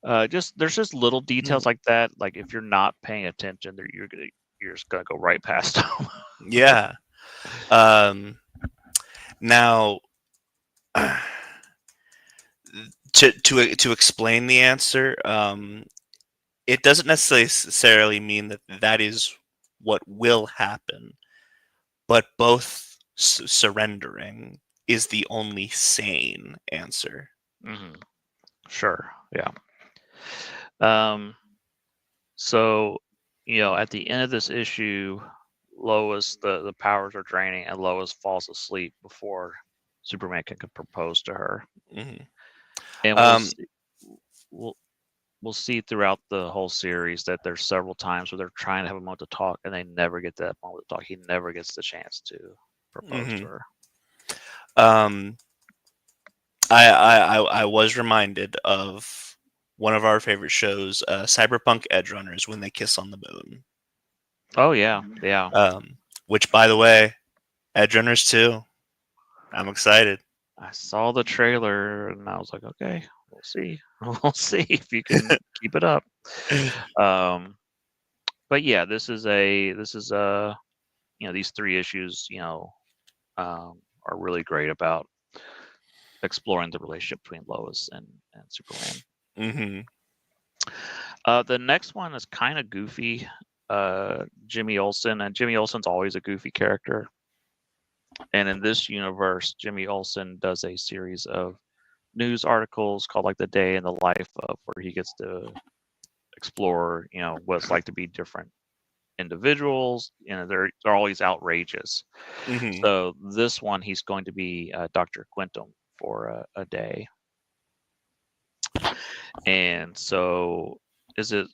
There's just little details like that. Like if you're not paying attention, you're just gonna go right past them. Yeah. Now, to explain the answer, it doesn't necessarily mean that is what will happen, but both surrendering is the only sane answer. Mm-hmm. Sure. Yeah. So, at the end of this issue, Lois, the powers are draining, and Lois falls asleep before Superman can propose to her. Mm-hmm. And we'll see throughout the whole series that there's several times where they're trying to have a moment to talk, and they never get that moment to talk. He never gets the chance to propose to her. I was reminded of one of our favorite shows, Cyberpunk Edgerunners, when they kiss on the moon. Oh yeah. Which, by the way, Edgerunners 2. I'm excited. I saw the trailer and I was like, okay, we'll see. We'll see if you can keep it up. But yeah, this is these 3 issues, are really great about exploring the relationship between Lois and Superman. Mm-hmm. The next one is kind of goofy. Jimmy Olsen, and Jimmy Olsen's always a goofy character. And in this universe, Jimmy Olsen does a series of news articles called like The Day in the Life of, where he gets to explore, what it's like to be different individuals. They're always outrageous. Hmm. So this one, he's going to be Dr. Quintum for a day. And so is it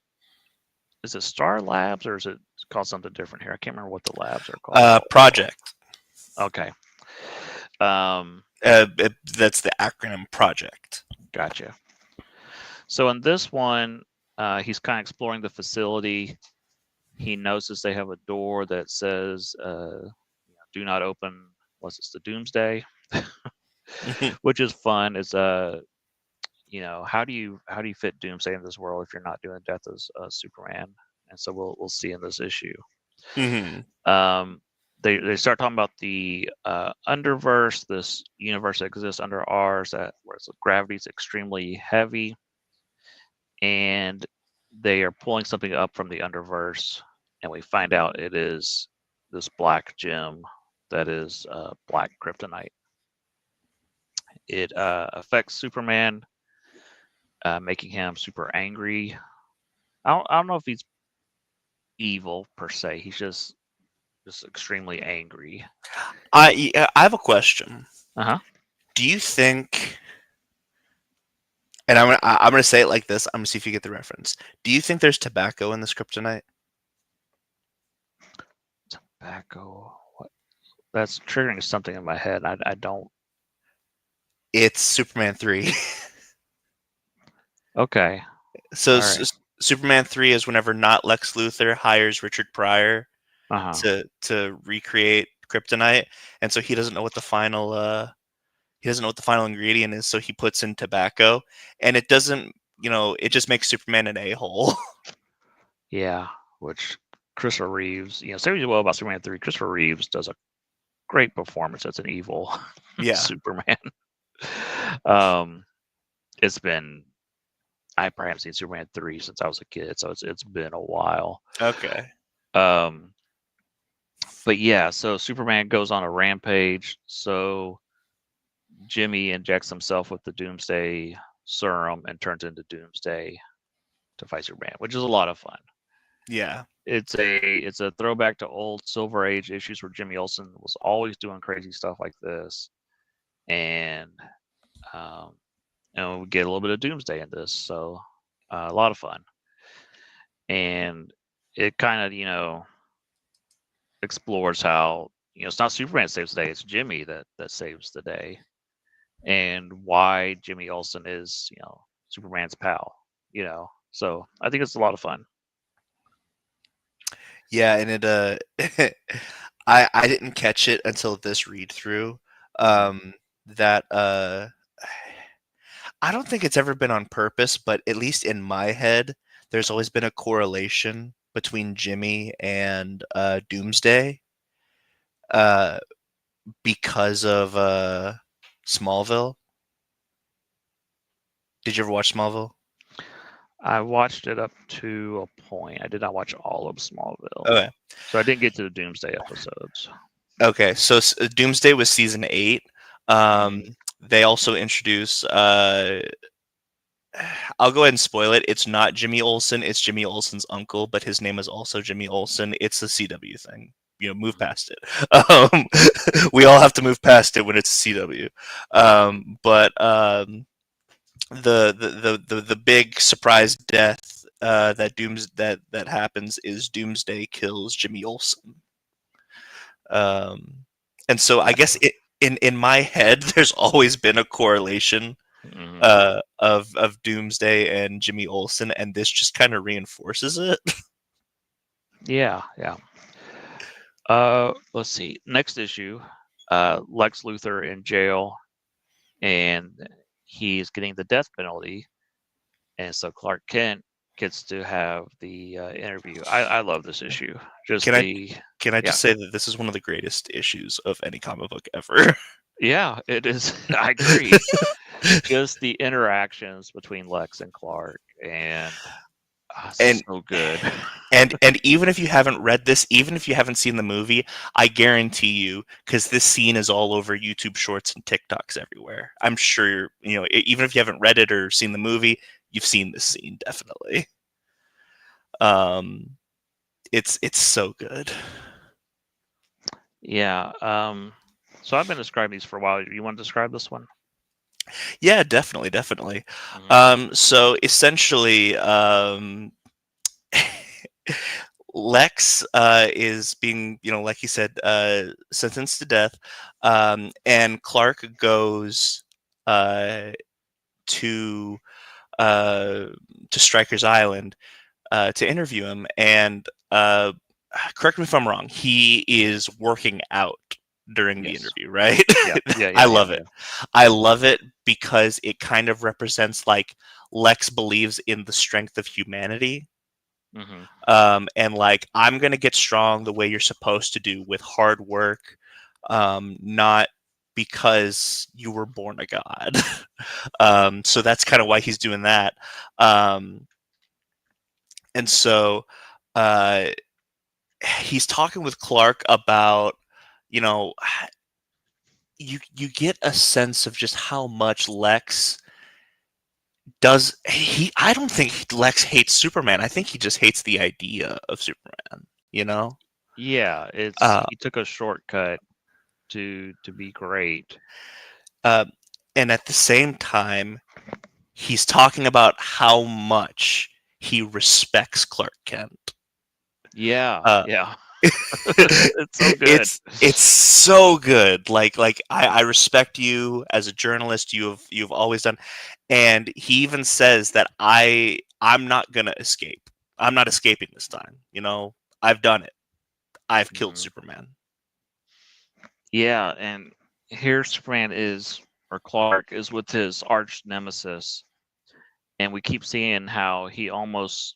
Star Labs, or is it called something different here? I can't remember what the labs are called. Project. Okay. Um, That's the acronym Project. Gotcha. So in this one, he's kind of exploring the facility. He notices they have a door that says, "Do not open unless it's the Doomsday," which is fun. It's how do you fit Doomsday in this world if you're not doing Death as Superman? And so we'll see in this issue. Hmm. They start talking about the underverse, this universe that exists under ours, where gravity is extremely heavy, and they are pulling something up from the underverse, and we find out it is this black gem that is black kryptonite. It affects Superman, making him super angry. I don't know if he's evil per se. He's just extremely angry. I have a question. Uh-huh. Do you think? And I'm gonna say it like this. I'm gonna see if you get the reference. Do you think there's tobacco in this kryptonite? Tobacco. What? That's triggering something in my head. I don't. It's Superman 3. Okay. So All right. Superman 3 is whenever not Lex Luthor hires Richard Pryor Uh-huh. to recreate kryptonite, and so he doesn't know what the final ingredient is, so he puts in tobacco, and it doesn't, it just makes Superman an a-hole. Yeah. Which Christopher Reeves, say what you will about Superman 3. Christopher Reeves does a great performance as an evil Yeah. Superman. It's been, I probably haven't seen Superman 3 since I was a kid, so it's been a while. Okay. But yeah, so Superman goes on a rampage. So Jimmy injects himself with the Doomsday serum and turns into Doomsday to fight Superman, which is a lot of fun. Yeah. It's a throwback to old Silver Age issues where Jimmy Olsen was always doing crazy stuff like this, and we get a little bit of Doomsday in this, so a lot of fun. And it kind of explores how it's not Superman that saves the day; it's Jimmy that saves the day, and why Jimmy Olsen is Superman's pal. So I think it's a lot of fun. Yeah, and it I didn't catch it until this read through. That I don't think it's ever been on purpose, but at least in my head, there's always been a correlation between Jimmy and Doomsday, because of Smallville. Did you ever watch Smallville? I watched it up to a point. I did not watch all of Smallville. Okay. So I didn't get to the Doomsday episodes. Okay, so Doomsday was season 8. They also introduce. I'll go ahead and spoil it. It's not Jimmy Olsen. It's Jimmy Olsen's uncle, but his name is also Jimmy Olsen. It's a CW thing. Move past it. We all have to move past it when it's a CW. But the big surprise death that happens is Doomsday kills Jimmy Olsen. And so I guess in my head, there's always been a correlation of Doomsday and Jimmy Olsen, and this just kind of reinforces it. Yeah. Let's see. Next issue, Lex Luthor in jail, and he's getting the death penalty, and so Clark Kent gets to have the interview. I love this issue. Can I just say that this is one of the greatest issues of any comic book ever? Yeah, it is. I agree. Just the interactions between Lex and Clark, and so good. And even if you haven't read this, even if you haven't seen the movie, I guarantee you, because this scene is all over YouTube Shorts and TikToks everywhere. I'm sure even if you haven't read it or seen the movie, you've seen this scene definitely. Um, it's so good. Yeah. So I've been describing these for a while. You want to describe this one? Yeah, definitely, definitely. Mhm. So essentially, Lex is being, like you said, sentenced to death, and Clark goes uh, to uh, to Stryker's Island to interview him, and correct me if I'm wrong, he is working out during the Yes. interview, right? Yeah. Yeah. I Yeah. Yeah. love it. I love it because it kind of represents like Lex believes in the strength of humanity. Yeah. Hmm. And like, I'm going to get strong the way you're supposed to do with hard work, not because you were born a god. So that's kind of why he's doing that. Um, and so uh, he's talking with Clark about, you know, you get a sense of just how much Lex does he I don't think Lex hates Superman. I think he just hates the idea of Superman, you know? Yeah. Uh, He took a shortcut to be great. uh, and at the same time, he's talking about how much he respects Clark Kent. Yeah. Uh, Yeah. It's so good. it's so good. I respect you as a journalist. You've always done, and he even says that I'm not gonna escape. I'm not escaping this time. I've done it. I've killed Mhm. Superman. Yeah, and here Superman is, or Clark is with his arch nemesis, and we keep seeing how he almost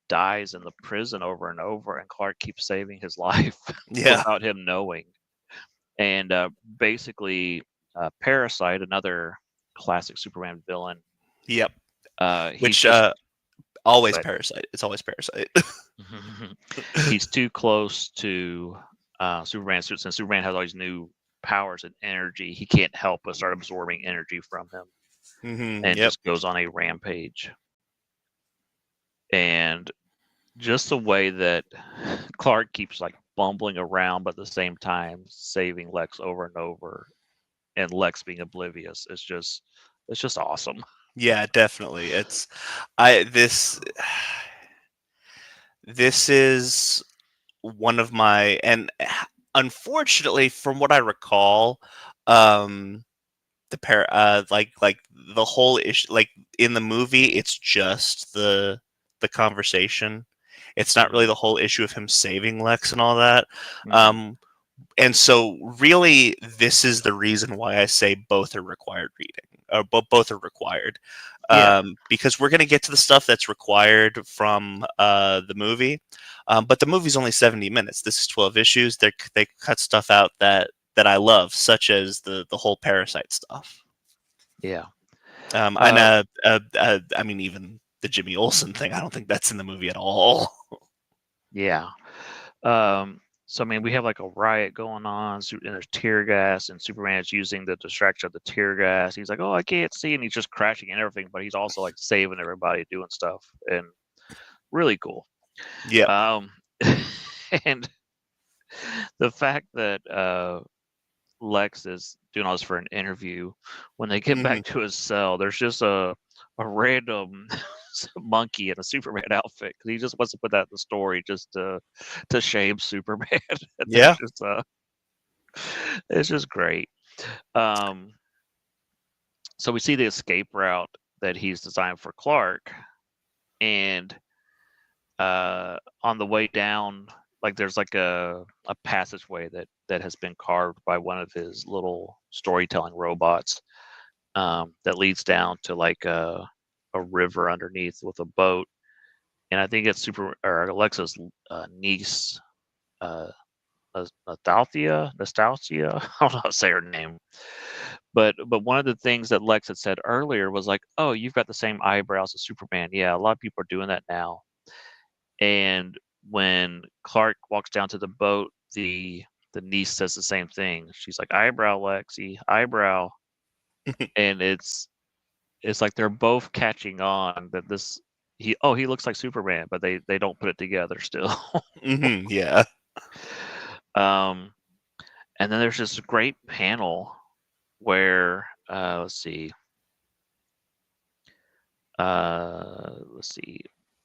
dies in the prison over and over, and Clark keeps saving his life Yeah. without him knowing. And basically, Parasite, another classic Superman villain, Yep. he's Which just always but Parasite. It's always Parasite. he's too close to Superman. Since Superman has all these new powers and energy, he can't help but start absorbing energy from him and Yep. just goes on a rampage. And just the way that Clark keeps like bumbling around, but at the same time saving Lex over and over, and Lex being oblivious, it's just awesome. Yeah, definitely. I this is one of my and unfortunately from what I recall, um like the whole issue, like in the movie, it's just the conversation. It's not really Hmm. the whole issue of him saving Lex and all that. Hmm. Um and so really this is the reason why I say both are required reading. Both are required. Yeah, Because we're going to get to the stuff that's required from the movie, but the movie's only 70 minutes. This is 12 issues. They cut stuff out that I love, such as the whole Parasite stuff. yeah, And uh, I mean, even the Jimmy Olsen thing, I don't think that's in the movie at all. yeah. So I mean, we have like a riot going on, and there's tear gas, and Superman is using the distraction of the tear gas. He's like, "Oh, I can't see," and he's just crashing and everything, but he's also like saving everybody, doing stuff, and really cool. Yep. Um, and the fact that Lex is doing all this for an interview, when they get Hmm. back to his cell, there's just a random monkey in a Superman outfit because he just wants to put that in the story just to shame Superman. And Yeah. it's just great. Um, so we see the escape route that he's designed for Clark, and on the way down, like there's like a passageway that has been carved by one of his little storytelling robots, that leads down to like a river underneath with a boat. And I think it's Super or Alexa's niece, uh, Nostalgia. I don't know how to say her name, but one of the things that Lex had said earlier was like, "Oh, you've got the same eyebrows as Superman." Yeah, a lot of people are doing that now. And when Clark walks down to the boat, the niece says the same thing. She's like, "Eyebrow, Lexi, eyebrow," and it's like they're both catching on that he looks like Superman, but they don't put it together still. Yeah. um, and then there's this great panel where let's see.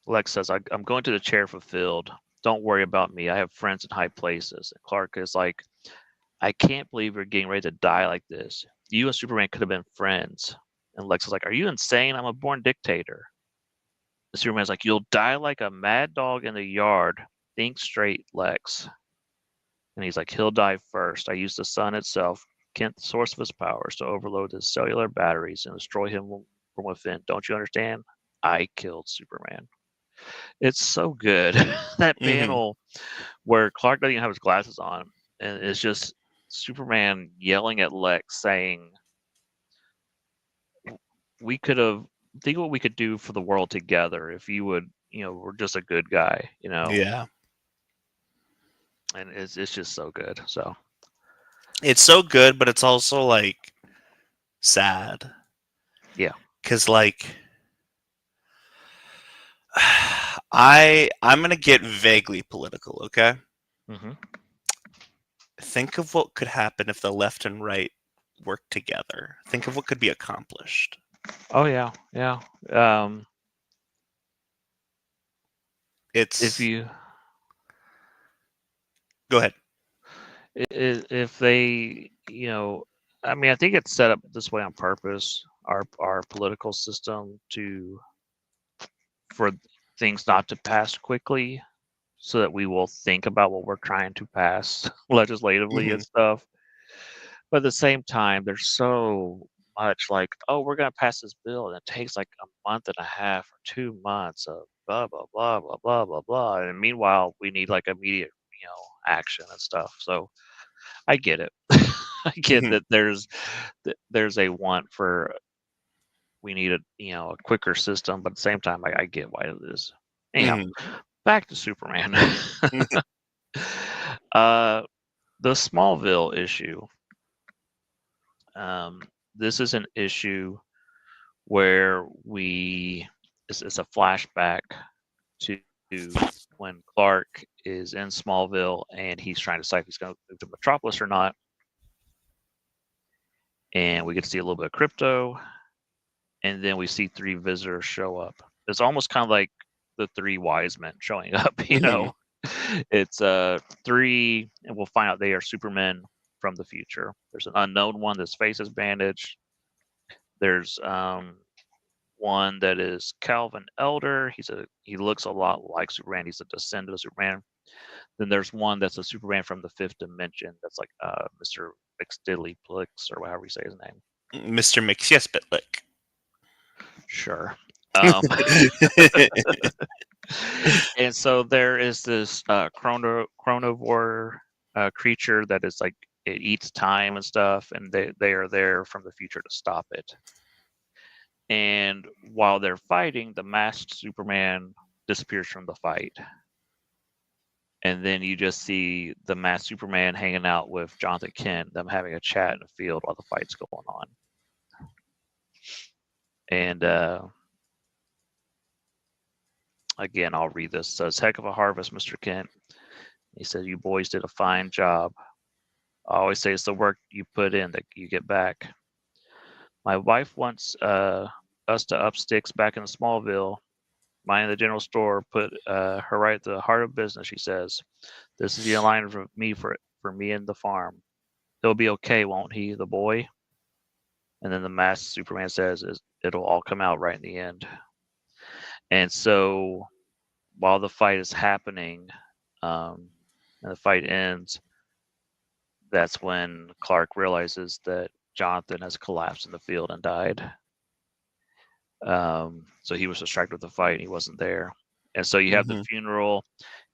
Lex says, I'm going to the chair fulfilled. Don't worry about me. I have friends in high places. And Clark is like, I can't believe you're getting ready to die like this. You and Superman could have been friends. And Lex is like, are you insane? I'm a born dictator. And Superman's like, you'll die like a mad dog in the yard. Think straight, Lex. And he's like, he'll die first. I used the sun itself, Kent, the source of his powers, to overload his cellular batteries and destroy him from within. Don't you understand? I killed Superman. It's so good. That panel where Clark doesn't even have his glasses on, and it's just Superman yelling at Lex saying, we could have think what we could do for the world together if you would, we're just a good guy, Yeah. and it's just so good. So It's so good, but it's also like sad. Yeah. Cause like I'm gonna get vaguely political, okay? hmm Think of what could happen if the left and right work together. Think of what could be accomplished. oh yeah, It's if you go ahead. if they, I mean, I think it's set up this way on purpose, our political system, for things not to pass quickly, so that we will think about what we're trying to pass legislatively and stuff. But at the same time, there's so much like, oh, we're going to pass this bill, and it takes like a month and a half or 2 months of blah blah blah blah blah blah blah, and meanwhile we need like immediate, action and stuff. So I get it. I get that there's a want for, we need a quicker system, but at the same time, I get why it is. Anyhow, back to Superman. The Smallville issue. This is an issue where it's a flashback to when Clark is in Smallville and he's trying to decide if he's going to move to Metropolis or not. And we get to see a little bit of Crypto, and then we see 3 visitors show up. It's almost kind of like the 3 wise men showing up, It's 3, and we'll find out they are Supermen from the future. There's an unknown one, that's face is bandaged. There's one that is Calvin Elder. He looks a lot like Superman. He's a descendant of Superman. Then there's one that's a Superman from the 5th dimension. That's like Mr. McStiddlyplix, or however you say his name. Mr. McSyespitlick. Sure. And so there is this chronovore creature that is like, it eats time and stuff, and they are there from the future to stop it. And while they're fighting, the masked Superman disappears from the fight. And then you just see the masked Superman hanging out with Jonathan Kent, them having a chat in the field while the fight's going on. And again, I'll read this. It says, heck of a harvest, Mr. Kent. He says, you boys did a fine job. I always say it's the work you put in that you get back. My wife wants us to up sticks back in Smallville. Minding the general store put her right at the heart of business, she says. This is the line for me and the farm. He'll be okay, won't he, the boy? And then the masked Superman says, it'll all come out right in the end. And so while the fight is happening, and the fight ends, that's when Clark realizes that Jonathan has collapsed in the field and died. So he was distracted with the fight and he wasn't there. And so you have the funeral,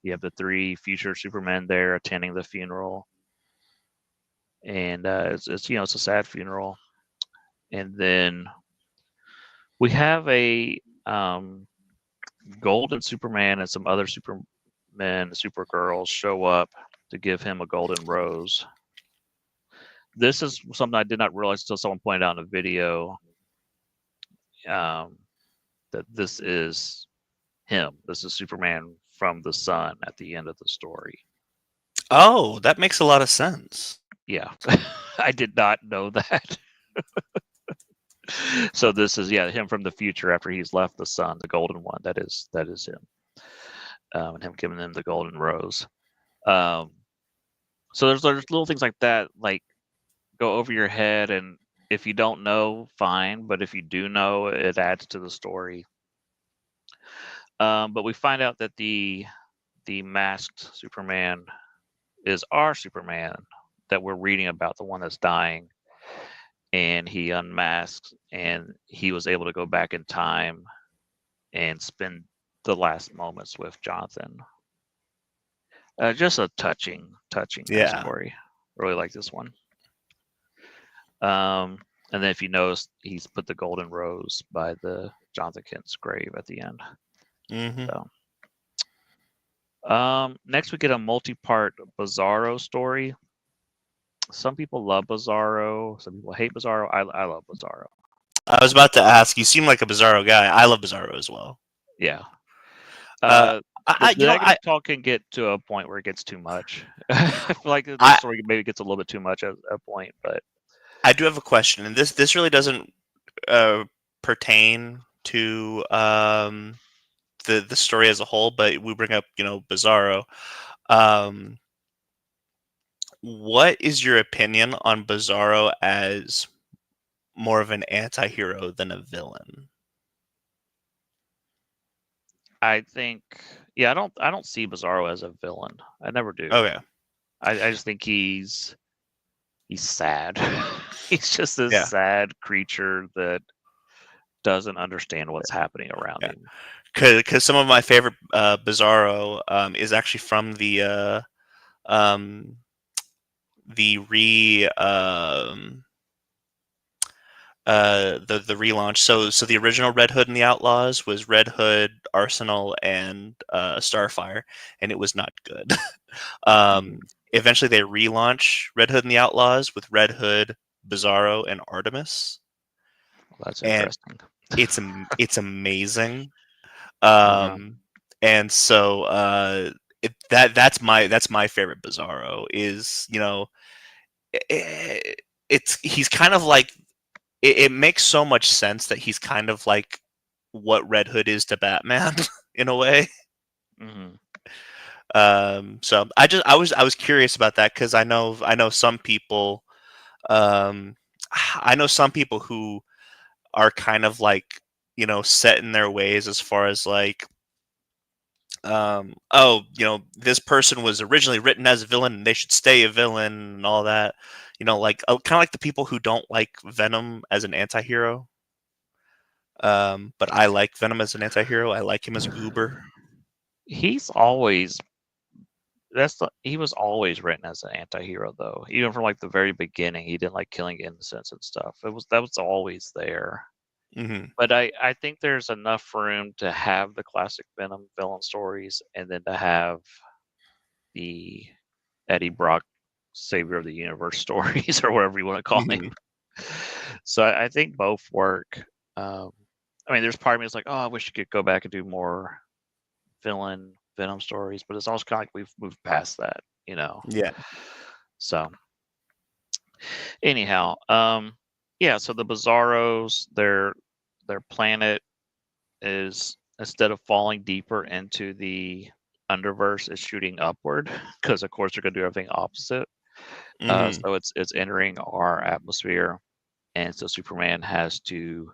you have the 3 future Supermen there attending the funeral. And it's a sad funeral. And then we have a Golden Superman and some other Supermen, Supergirls show up to give him a golden rose. This is something I did not realize until someone pointed out in a video, that this is him. This is Superman from the sun at the end of the story. Oh, that makes a lot of sense. Yeah, I did not know that. So this is him from the future after he's left the sun, the golden one. That is him, and him giving him the golden rose. So there's little things like that, like go over your head, and if you don't know, fine. But if you do know, it adds to the story. But we find out that the masked Superman is our Superman that we're reading about, the one that's dying. And he unmasks, and he was able to go back in time and spend the last moments with Jonathan. Just a touching story. Really like this one. And then if you notice, he's put the golden rose by the Jonathan Kent's grave at the end. Mm-hmm. So, next we get a multi-part Bizarro story. Some people love Bizarro. Some people hate Bizarro. I love Bizarro. I was about to ask. You seem like a Bizarro guy. I love Bizarro as well. Yeah. The negative talk can get to a point where it gets too much. I feel like the story maybe gets a little bit too much at a point, but I do have a question, and this really doesn't pertain to the story as a whole, but we bring up Bizarro. What is your opinion on Bizarro as more of an anti-hero than a villain? I think, I don't see Bizarro as a villain. I never do. Okay. I just think he's sad. He's just this sad creature that doesn't understand what's happening around him. Because some of my favorite Bizarro is actually from the relaunch. So the original Red Hood and the Outlaws was Red Hood, Arsenal, and Starfire, and it was not good. Eventually they relaunch Red Hood and the Outlaws with Red Hood, Bizarro, and Artemis. Well, that's interesting. It's amazing. And so that's my favorite Bizarro is, he's kind of like, it makes so much sense that he's kind of like what Red Hood is to Batman in a way. Mm-hmm. So I was curious about that, because I know some people, I know some people who are kind of like, set in their ways as far as like, this person was originally written as a villain and they should stay a villain and all that. Like kind of like the people who don't like Venom as an anti-hero. But I like Venom as an anti-hero. I like him as a goober. He was always written as an anti-hero, though. Even from like the very beginning, he didn't like killing innocents and stuff. That was always there. Mm-hmm. But I think there's enough room to have the classic Venom villain stories, and then to have the Eddie Brock Savior of the Universe stories, or whatever you want to call him. So I think both work. I mean, there's part of me that's like, oh, I wish you could go back and do more villain Venom stories, but it's also kind of like we've moved past that, Yeah. So anyhow, so the Bizarros, their planet is, instead of falling deeper into the underverse, is shooting upward, because of course they're going to do everything opposite. So it's entering our atmosphere, and so Superman has to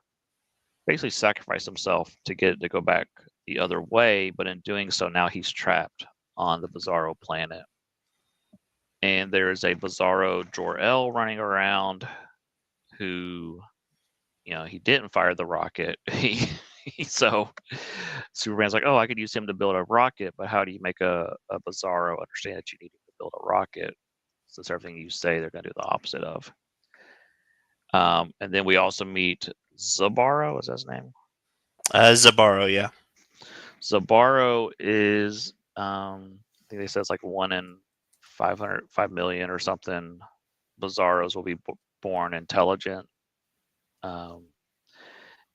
basically sacrifice himself to get it to go back the other way, but in doing so, now he's trapped on the Bizarro planet. And there is a Bizarro Jor-El running around who, he didn't fire the rocket. So Superman's like, oh, I could use him to build a rocket, but how do you make a Bizarro understand that you need to build a rocket, since everything you say they're going to do the opposite of? And then we also meet Zabaro. Is that his name? Zabaro, yeah. Zabaro is, I think they said it's like 1 in 5 million or something. Bizarros will be born intelligent. Um,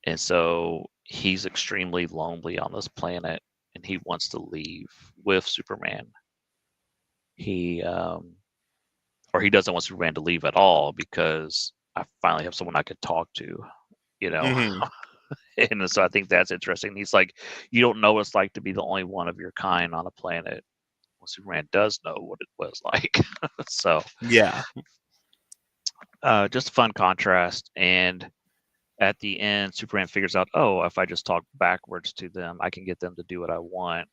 and so he's extremely lonely on this planet and he wants to leave with Superman. He, or he doesn't want Superman to leave at all because I finally have someone I could talk to, you know? Mhm. And so I think that's interesting. He's like, you don't know what it's like to be the only one of your kind on a planet. Well, Superman does know what it was like. So Yeah. just a fun contrast. And at the end, Superman figures out, oh, if I just talk backwards to them, I can get them to do what I want.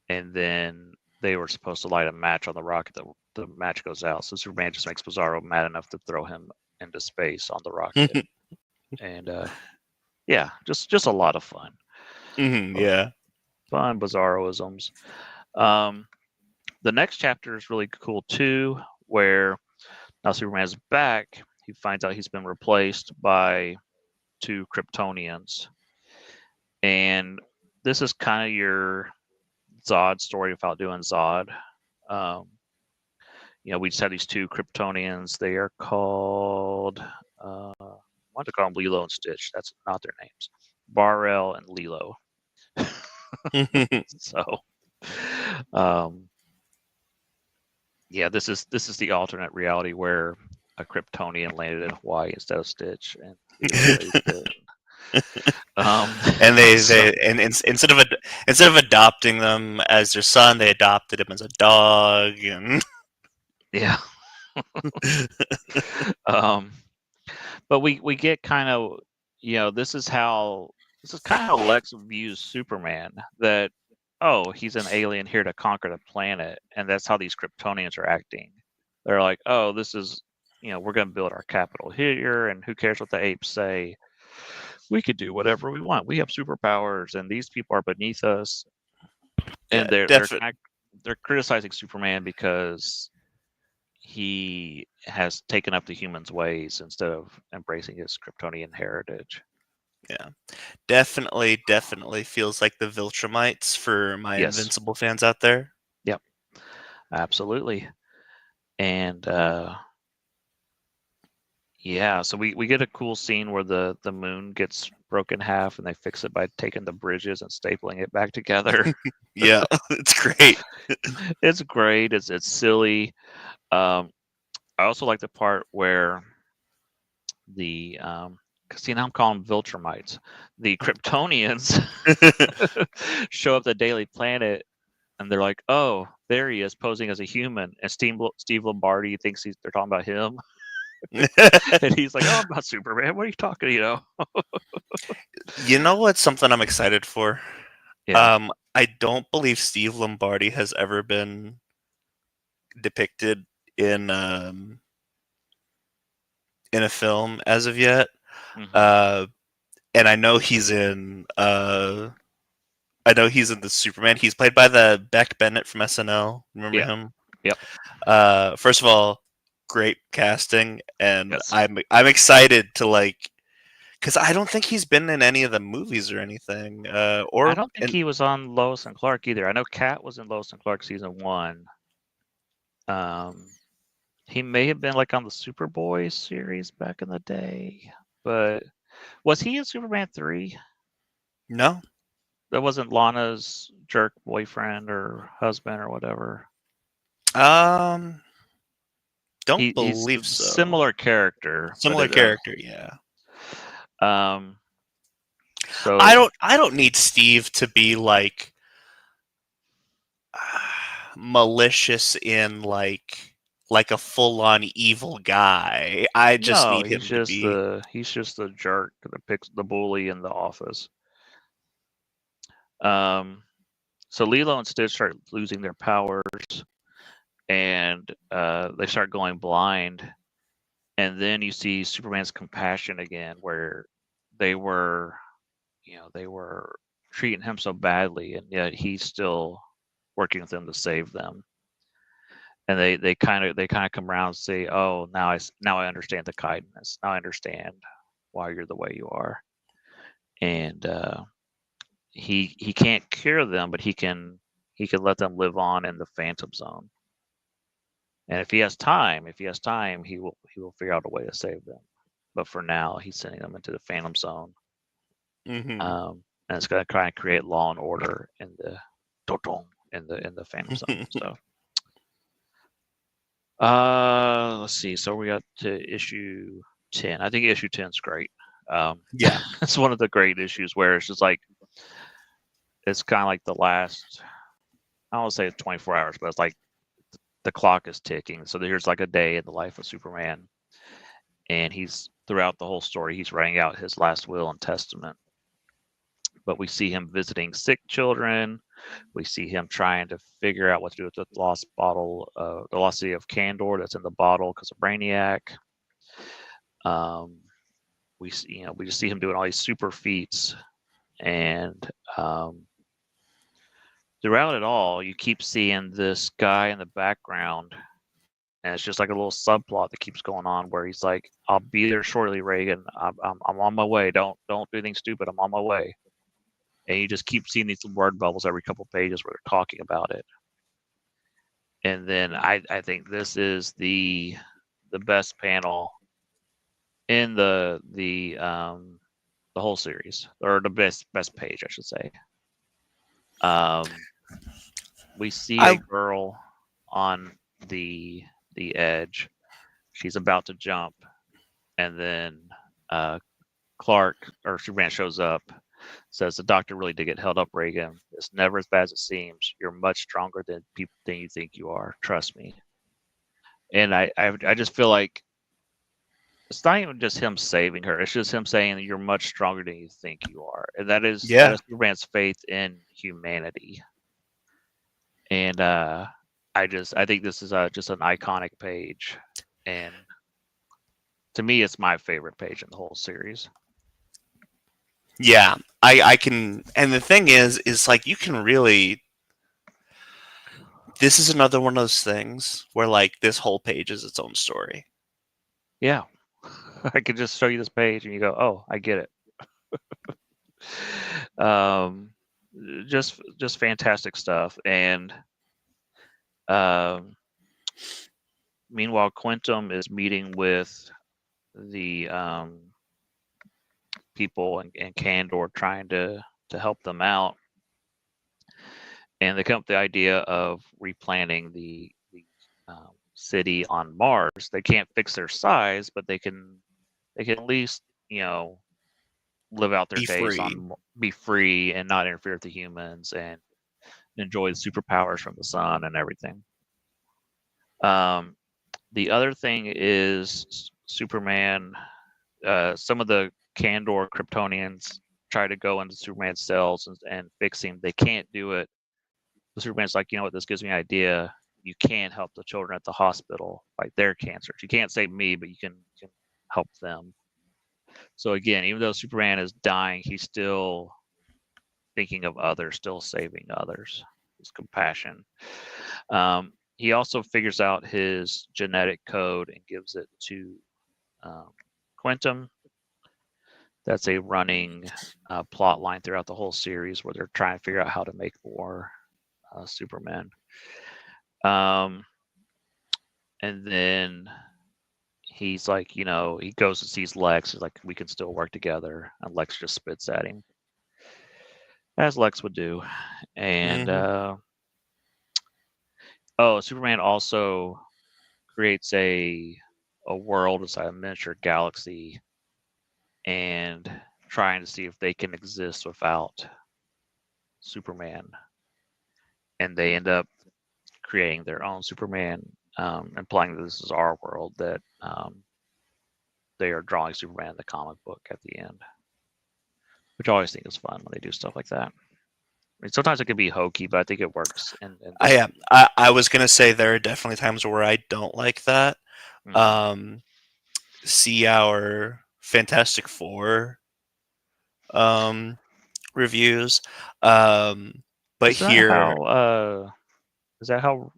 And then they were supposed to light a match on the rocket. The match goes out. So Superman just makes Bizarro mad enough to throw him into space on the rocket. And yeah, just a lot of fun. Yeah. Fun Bizarroisms. Um, the next chapter is really cool too, where now Superman's back. He finds out he's been replaced by 2 Kryptonians. And this is kind of your Zod story without doing Zod. Um, we just have these 2 Kryptonians. They are called, I want to call them Lilo and Stitch. That's not their names. Bar-El and Lilo. So, yeah, this is the alternate reality where a Kryptonian landed in Hawaii instead of Stitch, and Lilo raised it. And So, instead of adopting them as their son, they adopted him as a dog. And yeah. But we get kind of, this is kind of how Lex views Superman. That, oh, he's an alien here to conquer the planet, and that's how these Kryptonians are acting. They're like, oh, this is, we're going to build our capital here, and who cares what the apes say? We could do whatever we want. We have superpowers, and these people are beneath us. yeah, And they're definitely. they're criticizing Superman because he has taken up the humans' ways instead of embracing his Kryptonian heritage. Yeah, definitely feels like the Viltrumites for my Yes. Invincible fans out there. Yep. Absolutely. And yeah, so we get a cool scene where the moon gets broken in half and they fix it by taking the bridges and stapling it back together. Yeah, it's great. It's great. It's silly. I also like the part where the see, now I'm calling them Viltrumites. The Kryptonians show up the Daily Planet and they're like, "Oh, there he is posing as a human." And Steve Lombardi thinks they're talking about him, and he's like, "Oh, I'm not Superman. What are you talking? You know?" You know what's something I'm excited for? Yeah. I don't believe Steve Lombardi has ever been depicted in in a film as of yet. Hmm. Uh, and I know he's in the Superman. He's played by the Beck Bennett from SNL. Remember Yeah. him? Yep. First of all, great casting, and Yes. I'm excited to because I don't think he's been in any of the movies or anything. I don't think he was on Lois and Clark either. I know Kat was in Lois and Clark season 1. Um, he may have been like on the Superboy series back in the day, but was he in Superman 3? No, That wasn't Lana's jerk boyfriend or husband or whatever. um, don't He's a believe so. similar character, but Similar character, yeah. um so I don't need Steve to be malicious in like a full on evil guy. I just no, need him to be. he's just the jerk that picks the bully in the office. Um so Lilo and Stitch start losing their powers and they start going blind, and then you see Superman's compassion again where they were they were treating him so badly and yet he's still working with them to save them. And they kind of come around and say, "Oh, now I understand the kindness. Now I understand why you're the way you are." And he can't cure them, but he can let them live on in the Phantom Zone. And if he has time, he will figure out a way to save them. But for now, he's sending them into the Phantom Zone. And it's going to try and create law and order in the in the Phantom Zone. So, let's see. So we got to issue 10. I think issue 10 is great. Yeah, it's one of the great issues where it's just like it's kind of like the last. I don't want to say 24 hours, but it's like the clock is ticking. So here's like a day in the life of Superman, and he's throughout the whole story, he's writing out his last will and testament. But we see him visiting sick children. We see him trying to figure out what to do with the lost bottle, the lost city of Kandor that's in the bottle because of Brainiac. We just see him doing all these super feats, and throughout it all, you keep seeing this guy in the background, and it's just like a little subplot that keeps going on where he's like, "I'll be there shortly, Reagan. I'm on my way. Don't do anything stupid. I'm on my way." And you just keep seeing these word bubbles every couple pages where they're talking about it. And then I think this is the best panel in the whole series, or the best page, I should say. We see a girl on the edge. She's about to jump, and then Clark or Superman shows up. Says the doctor really did get held up, Reagan. It's never as bad as it seems. You're much stronger than you think you are. Trust me. And I just feel like it's not even just him saving her. It's just him saying that you're much stronger than you think you are, and that is Superman's faith in humanity. And I think this is just an iconic page, and to me, it's my favorite page in the whole series. Yeah, I can, and the thing is like you can really. This is another one of those things where like this whole page is its own story. Yeah, I could just show you this page and you go, "Oh, I get it." Just fantastic stuff, and meanwhile, Quantum is meeting with the people in Kandor trying to help them out, and they come up with the idea of replanting the city on Mars. They can't fix their size, but they can at least live out their days be free and not interfere with the humans and enjoy the superpowers from the sun and everything. The other thing is Superman. Some of the Kandor Kryptonians try to go into Superman's cells and fix him. They can't do it. The Superman's like, you know what? This gives me an idea. You can help the children at the hospital, like their cancers. You can't save me, but you can help them. So again, even though Superman is dying, he's still thinking of others, still saving others. His compassion. He also figures out his genetic code and gives it to Quantum. That's a running plot line throughout the whole series where they're trying to figure out how to make more Superman. And then he's like, he goes and sees Lex. He's like, we can still work together. And Lex just spits at him, as Lex would do. And Superman also creates a world, it's like a miniature galaxy, and trying to see if they can exist without Superman. And they end up creating their own Superman, implying that this is our world, that they are drawing Superman in the comic book at the end, which I always think is fun when they do stuff like that. I mean, sometimes it can be hokey, but I think it works. I was gonna say there are definitely times where I don't like that. Mm-hmm. See our Fantastic Four reviews, but is that how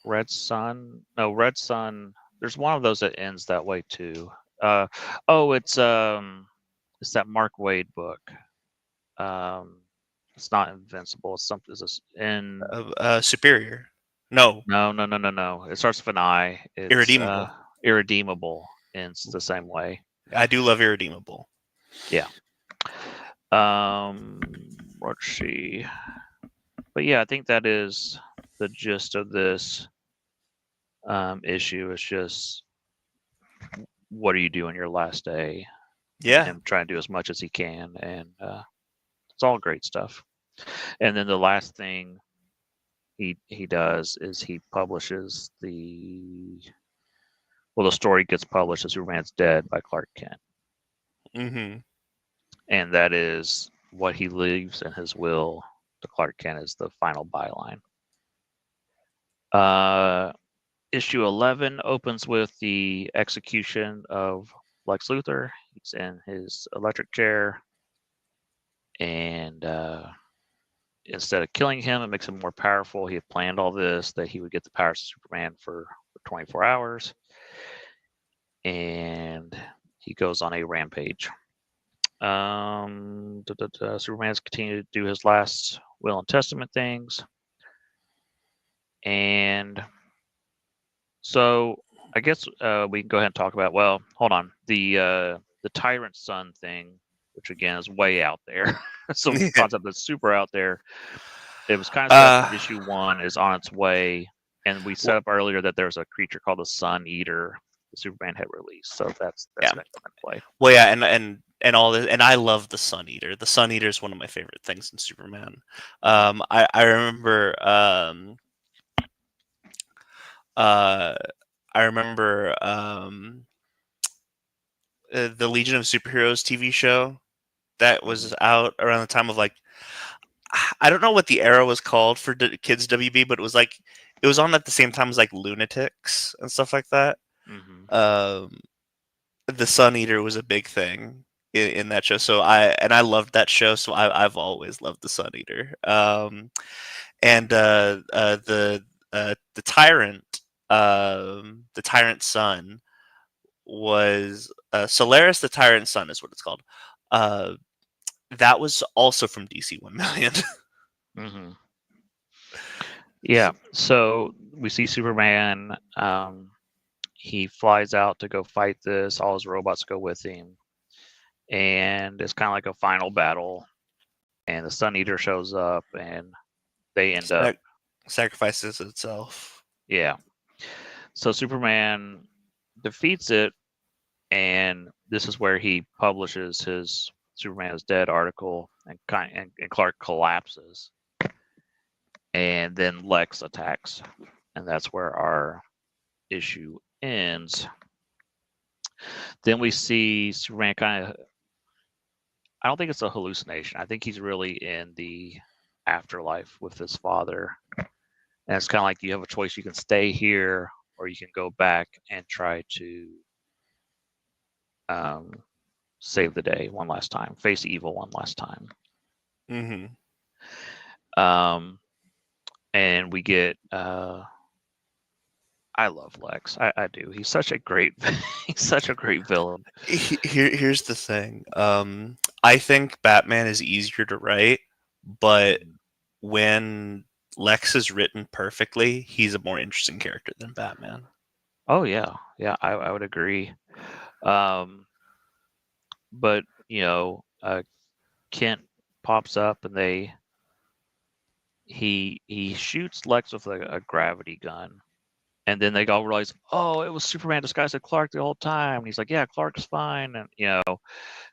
Red Sun? No, Red Sun. There's one of those that ends that way too. It's that Mark Waid book. It's not invincible. It's something. Superior. No, No. It starts with an I. It's irredeemable. irredeemable in the same way. I do love irredeemable. Yeah. Let's see. But yeah, I think that is the gist of this issue. It's just, what do you do on your last day? Yeah. And him trying to do as much as he can, and it's all great stuff. And then the last thing he does is he publishes the story gets published as Superman's Dead by Clark Kent. Mm-hmm. And that is what he leaves in his will to Clark Kent as the final byline. Issue 11 opens with the execution of Lex Luthor. He's in his electric chair, and instead of killing him, it makes him more powerful. He had planned all this, that he would get the powers of Superman for 24 hours, and he goes on a rampage. Superman's continued to do his last will and testament things, and so I guess we can go ahead and talk about. Well, hold on, the Tyrant Son thing, which again is way out there. Some concept that's super out there. It was kind of set up in issue 1, is on its way, and we set up earlier that there's a creature called the Sun Eater the Superman had released, so that's going to come into play. Well, yeah, and all this, and I love the Sun Eater. The Sun Eater is one of my favorite things in Superman. I remember the Legion of Superheroes TV show that was out around the time of, like, I don't know what the era was called for kids WB, but it was on at the same time as like Lunatics and stuff like that. Mm-hmm. The Sun Eater was a big thing in that show, so I loved that show, so I've always loved the Sun Eater. And the Tyrant, the Tyrant Son was Solaris. The Tyrant Son is what it's called. That was also from DC 1 Million. Mm-hmm. Yeah, so we see Superman. He flies out to go fight this. All his robots go with him, and it's kind of like a final battle. And the Sun Eater shows up, and they end up sacrifices itself. Yeah. So Superman defeats it, and this is where he publishes his Superman is Dead article, and Clark collapses, and then Lex attacks, and that's where our issue ends. Then we see Superman kind of, I don't think it's a hallucination. I think he's really in the afterlife with his father. And it's kind of like, you have a choice. You can stay here, or you can go back and try to save the day one last time, face evil one last time. Mm-hmm. And we get, I love Lex. I do. He's such a great villain. Here's the thing. I think Batman is easier to write, but when Lex is written perfectly, he's a more interesting character than Batman. Oh yeah, I would agree. But Kent pops up, and he shoots Lex with a gravity gun, and then they all realize, oh, it was Superman disguised as Clark the whole time. And he's like, yeah, Clark's fine, and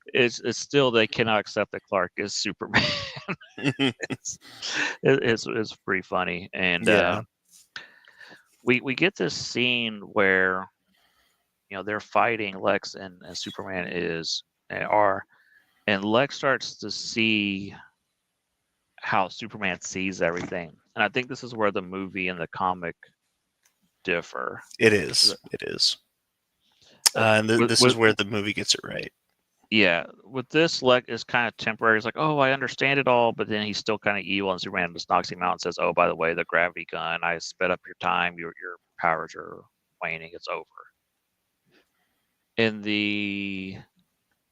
it's still, they cannot accept that Clark is Superman. it's pretty funny, and we get this scene where they're fighting, Lex and Superman and Lex starts to see how Superman sees everything, and I think this is where the movie and the comic differ. It is. And this is where the movie gets it right. Yeah, with this, Lex is kind of temporary. It's like, oh, I understand it all, but then he's still kind of evil, and Superman just knocks him out and says, oh, by the way, the gravity gun, I sped up your time, your powers are waning, it's over.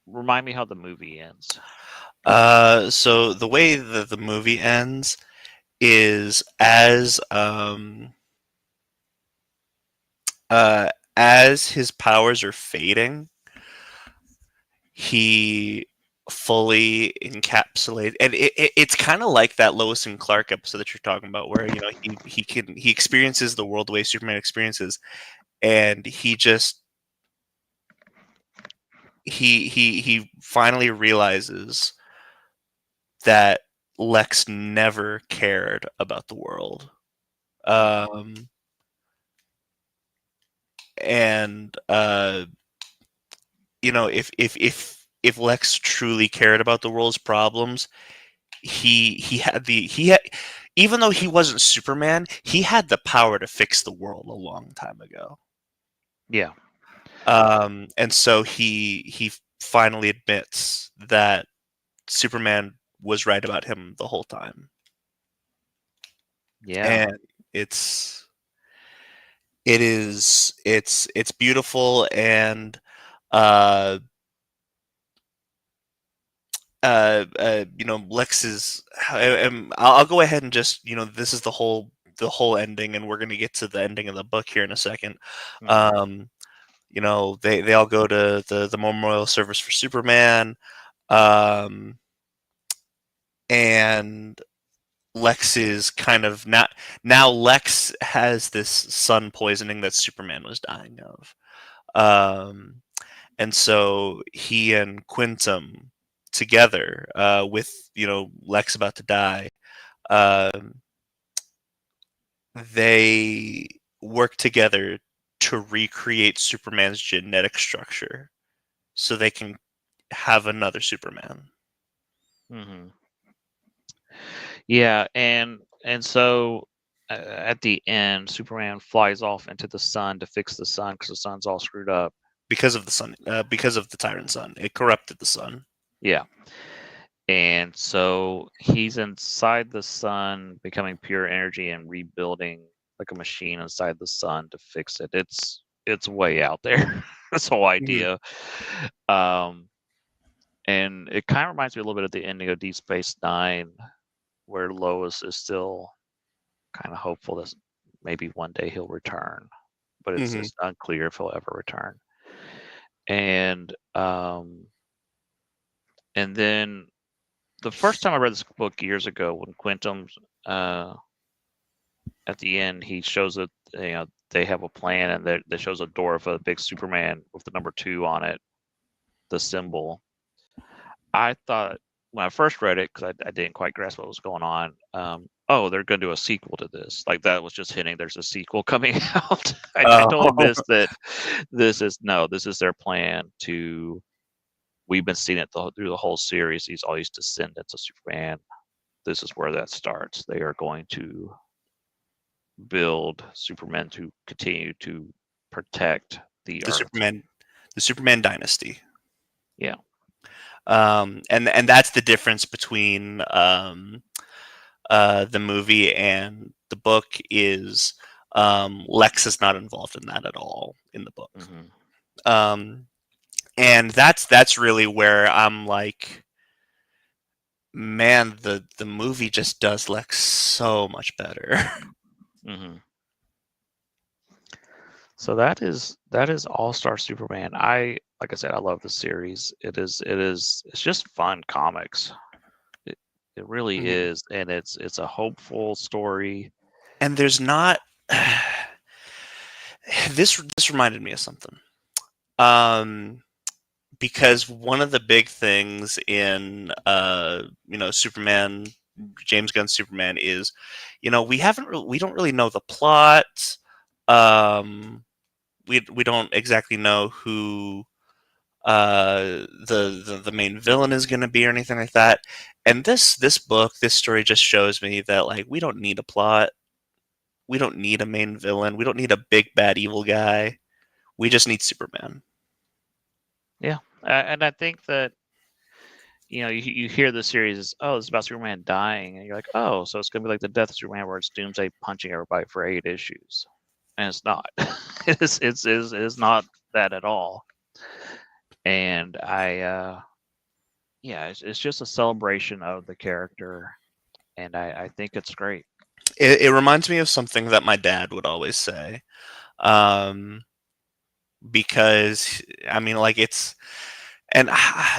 Remind me how the movie ends. So the way that the movie ends is as his powers are fading, he fully encapsulated, and it's kind of like that Lois and Clark episode that you're talking about, where he experiences the world the way Superman experiences, and he finally realizes that Lex never cared about the world. Um, and if Lex truly cared about the world's problems, he had, even though he wasn't Superman, he had the power to fix the world a long time ago. Yeah. And so he finally admits that Superman was right about him the whole time. Yeah. And it's it's beautiful, and uh Lex is. I'll go ahead and just, this is the whole ending, and we're gonna get to the ending of the book here in a second. Mhm. Um, they all go to the memorial service for Superman, um, and Lex is kind of not now. Lex has this sun poisoning that Superman was dying of. Um, and so he and Quintum together, with Lex about to die, um, they work together to recreate Superman's genetic structure so they can have another Superman. Mhm. Yeah, and so at the end, Superman flies off into the sun to fix the sun because the sun's all screwed up. Because of the sun, because of the Tyrant Sun, it corrupted the sun. Yeah, and so he's inside the sun, becoming pure energy and rebuilding like a machine inside the sun to fix it. It's way out there. This whole Mhm. idea, um, and it kind of reminds me a little bit of the ending of Deep Space Nine, where Lois is still kind of hopeful that maybe one day he'll return, but Mhm. it's unclear if he'll ever return. And and then the first time I read this book years ago, when Quintum, uh, at the end, he shows that they have a plan, and that shows a door of a big Superman with the number 2 on it, the symbol. I thought when I first read it, because I didn't quite grasp what was going on. Oh, they're going to do a sequel to this. Like that was just hinting there's a sequel coming out. I totally Oh. missed that. This is their plan to. We've been seeing it through the whole series. All these descendants of Superman. This is where that starts. They are going to build Superman to continue to protect the the Earth. Superman, the Superman dynasty. Yeah. And that's the difference between the movie and the book is, Lex is not involved in that at all in the book. Hmm. Um, and that's really where I'm like, man, the movie just does Lex so much better. Hmm. So that is All Star Superman. Like I said, I love the series. It's just fun comics. It it really Mhm. is, and it's a hopeful story. And there's not this reminded me of something. Um, because one of the big things in Superman, James Gunn's Superman, is, we don't really know the plot. We don't exactly know who the main villain is going to be or anything like that. And this story just shows me that, like, we don't need a plot. We don't need a main villain. We don't need a big bad evil guy. We just need Superman. Yeah, and I think that you hear the series, oh, it's about Superman dying, and you're like, oh, so it's gonna be like the Death of Superman, where it's Doomsday punching everybody for 8 issues, and it's not. It's not that at all. And yeah, it's just a celebration of the character, and I think it's great. It reminds me of something that my dad would always say. Um, because I mean, like it's, and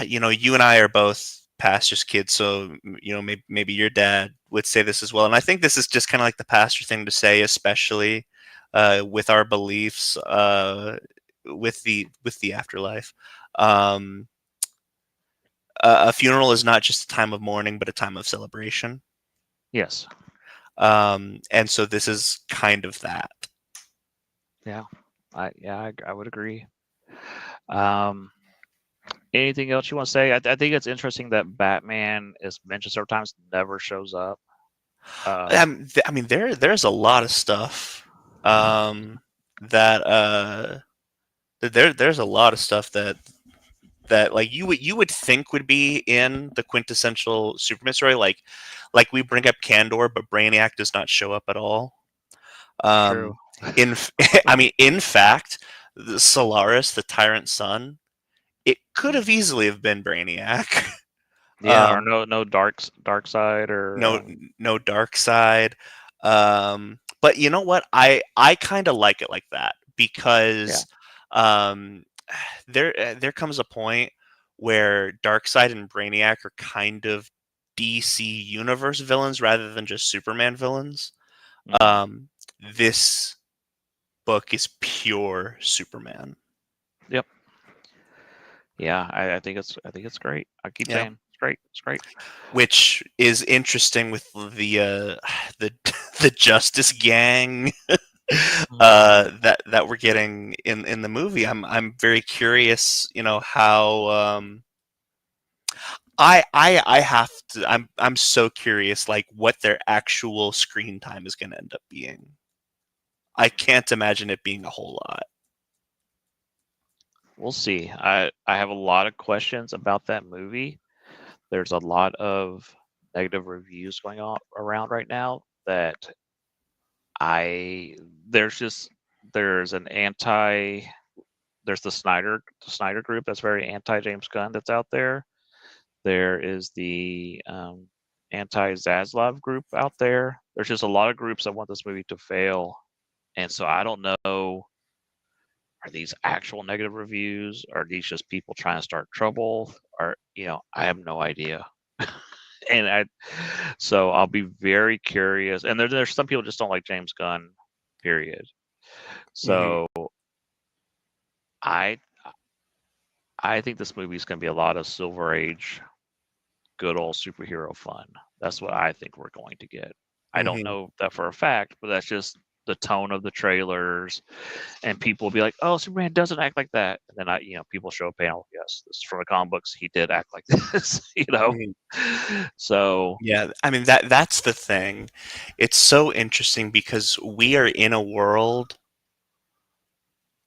you know, you and I are both pastors' kids, so you know, maybe your dad would say this as well. And I think this is just kind of like the pastor thing to say, especially with our beliefs, with the afterlife. Um, a funeral is not just a time of mourning, but a time of celebration. Yes. And so this is kind of that. Yeah. I would agree. Um, Anything else you want to say? I think it's interesting that Batman is mentioned several times, never shows up. I mean, there's a lot of stuff that there's a lot of stuff that like you would think would be in the quintessential Superman story, like we bring up Kandor, but Brainiac does not show up at all. True. Um, I mean, in fact, the Solaris, the Tyrant's son, it could have easily have been Brainiac. Yeah, or um, no dark side or no no dark side. But you know what, I kind of like it like that yeah, because um there comes a point where Darkseid and Brainiac are kind of DC universe villains rather than just Superman villains. mhm. um this book is pure Superman. Yep. Yeah, I think it's great. I keep Yeah, saying it's great. It's great. which is interesting with the the Justice Gang that we're getting in the movie. I'm very curious, you know, how I have to. I'm so curious, like what their actual screen time is going to end up being. I can't imagine it being a whole lot. We'll see. I have a lot of questions about that movie. There's a lot of negative reviews going on around right now that I there's just there's an anti there's the Snyder group that's very anti James Gunn that's out there. There is the anti Zaslav group out there. There's just a lot of groups that want this movie to fail, and so I don't know. Are these actual negative reviews? Are these just people trying to start trouble? Or I have no idea. And so I'll be very curious. And there's some people just don't like James Gunn, period. Hmm. So I I think this movie is going to be a lot of Silver Age, good old superhero fun. That's what I think we're going to get. I don't Hmm. know that for a fact, but that's just the tone of the trailers. And people will be like, "Oh, Superman doesn't act like that." And then people show a panel. Yes, this is from the comic books. He did act like this. Hmm. So Yeah, I mean that's the thing. It's so interesting because we are in a world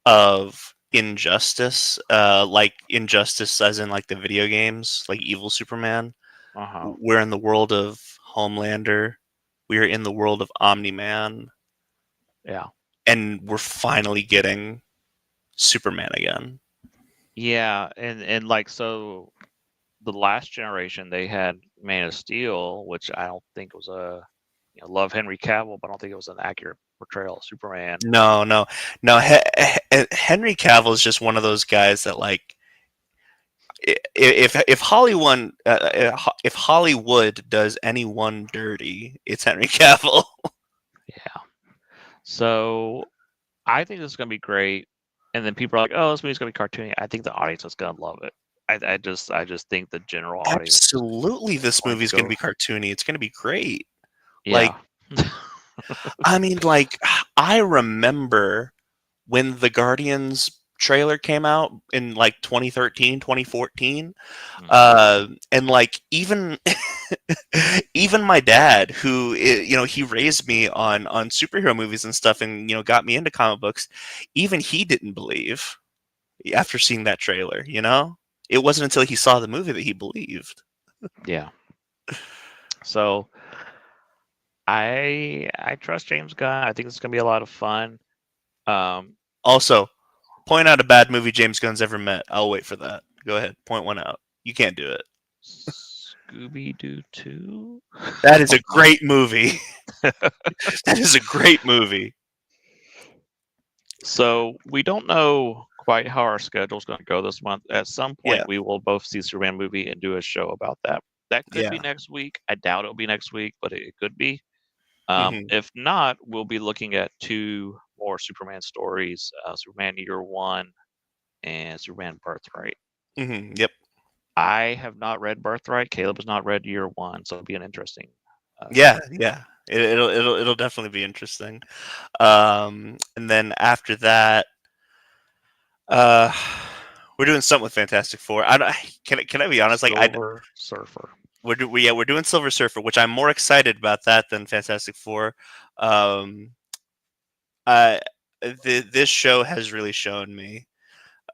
of injustice, like injustice as in like the video games, like Evil Superman. uh huh, We're in the world of Homelander. We are in the world of Omni Man, yeah, and we're finally getting Superman again. yeah, and like so, the last generation they had Man of Steel, which I don't think was love Henry Cavill, but I don't think it was an accurate portrayal of Superman. No, no, no. Henry Cavill is just one of those guys that like if Hollywood if Hollywood does anyone dirty, it's Henry Cavill. Yeah. So I think this is gonna be great. And then people are like, "Oh, this movie's gonna be cartoony." I think the audience is gonna love it. I just think the general audience is Absolutely, this going movie to is going to go. be cartoony. It's going to be great. Like, Yeah. I mean, like I remember when the Guardians trailer came out in like 2013, 2014, Mhm. and like even even my dad who you know, he raised me on superhero movies and stuff, and you know, got me into comic books, even he didn't believe after seeing that trailer, you know? It wasn't until he saw the movie that he believed. Yeah. So I trust James Gunn. I think it's gonna be a lot of fun. Um, Also, point out a bad movie James Gunn's ever met. I'll wait for that. Go ahead, point one out. You can't do it. Scooby Doo 2. That is a great movie. That is a great movie. So we don't know quite how our schedule is going to go this month. At some point, Yeah. we will both see Superman movie and do a show about that. That could be Yeah. next week. I doubt it'll be next week, but it could be. Mhm. If not, we'll be looking at 2 more Superman stories: Superman Year One and Superman Birthright. Yep. I have not read Birthright. Caleb has not read Year One, so it'll be an interesting. Yeah. Yeah. It'll definitely be interesting. And then after that, uh, we're doing something with Fantastic Four. I don't, can I be honest? Like Silver Surfer. we're doing Silver Surfer, which I'm more excited about that than Fantastic Four. Um, this show has really shown me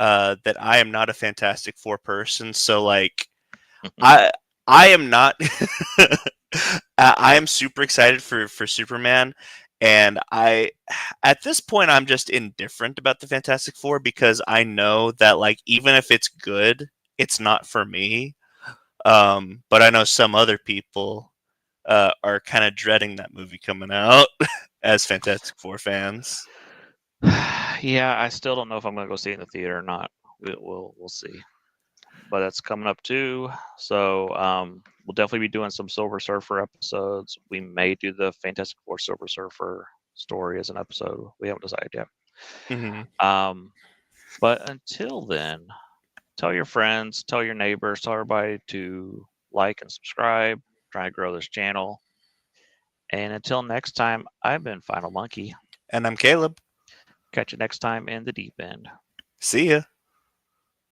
that I am not a Fantastic Four person. So like, I I am not. I am super excited for Superman, and at this point I'm just indifferent about the Fantastic Four because I know that like even if it's good, it's not for me. But I know some other people are kind of dreading that movie coming out as Fantastic Four fans. Yeah, I still don't know if I'm going to go see it in the theater or not. We'll see. But that's coming up too. So we'll definitely be doing some Silver Surfer episodes. We may do the Fantastic Four Silver Surfer story as an episode. We haven't decided yet. Hmm. But until then, tell your friends, tell your neighbors, tell everybody to like and subscribe. Try to grow this channel. And until next time, I've been Final Monkey. And I'm Caleb. Catch you next time in the deep end. See ya.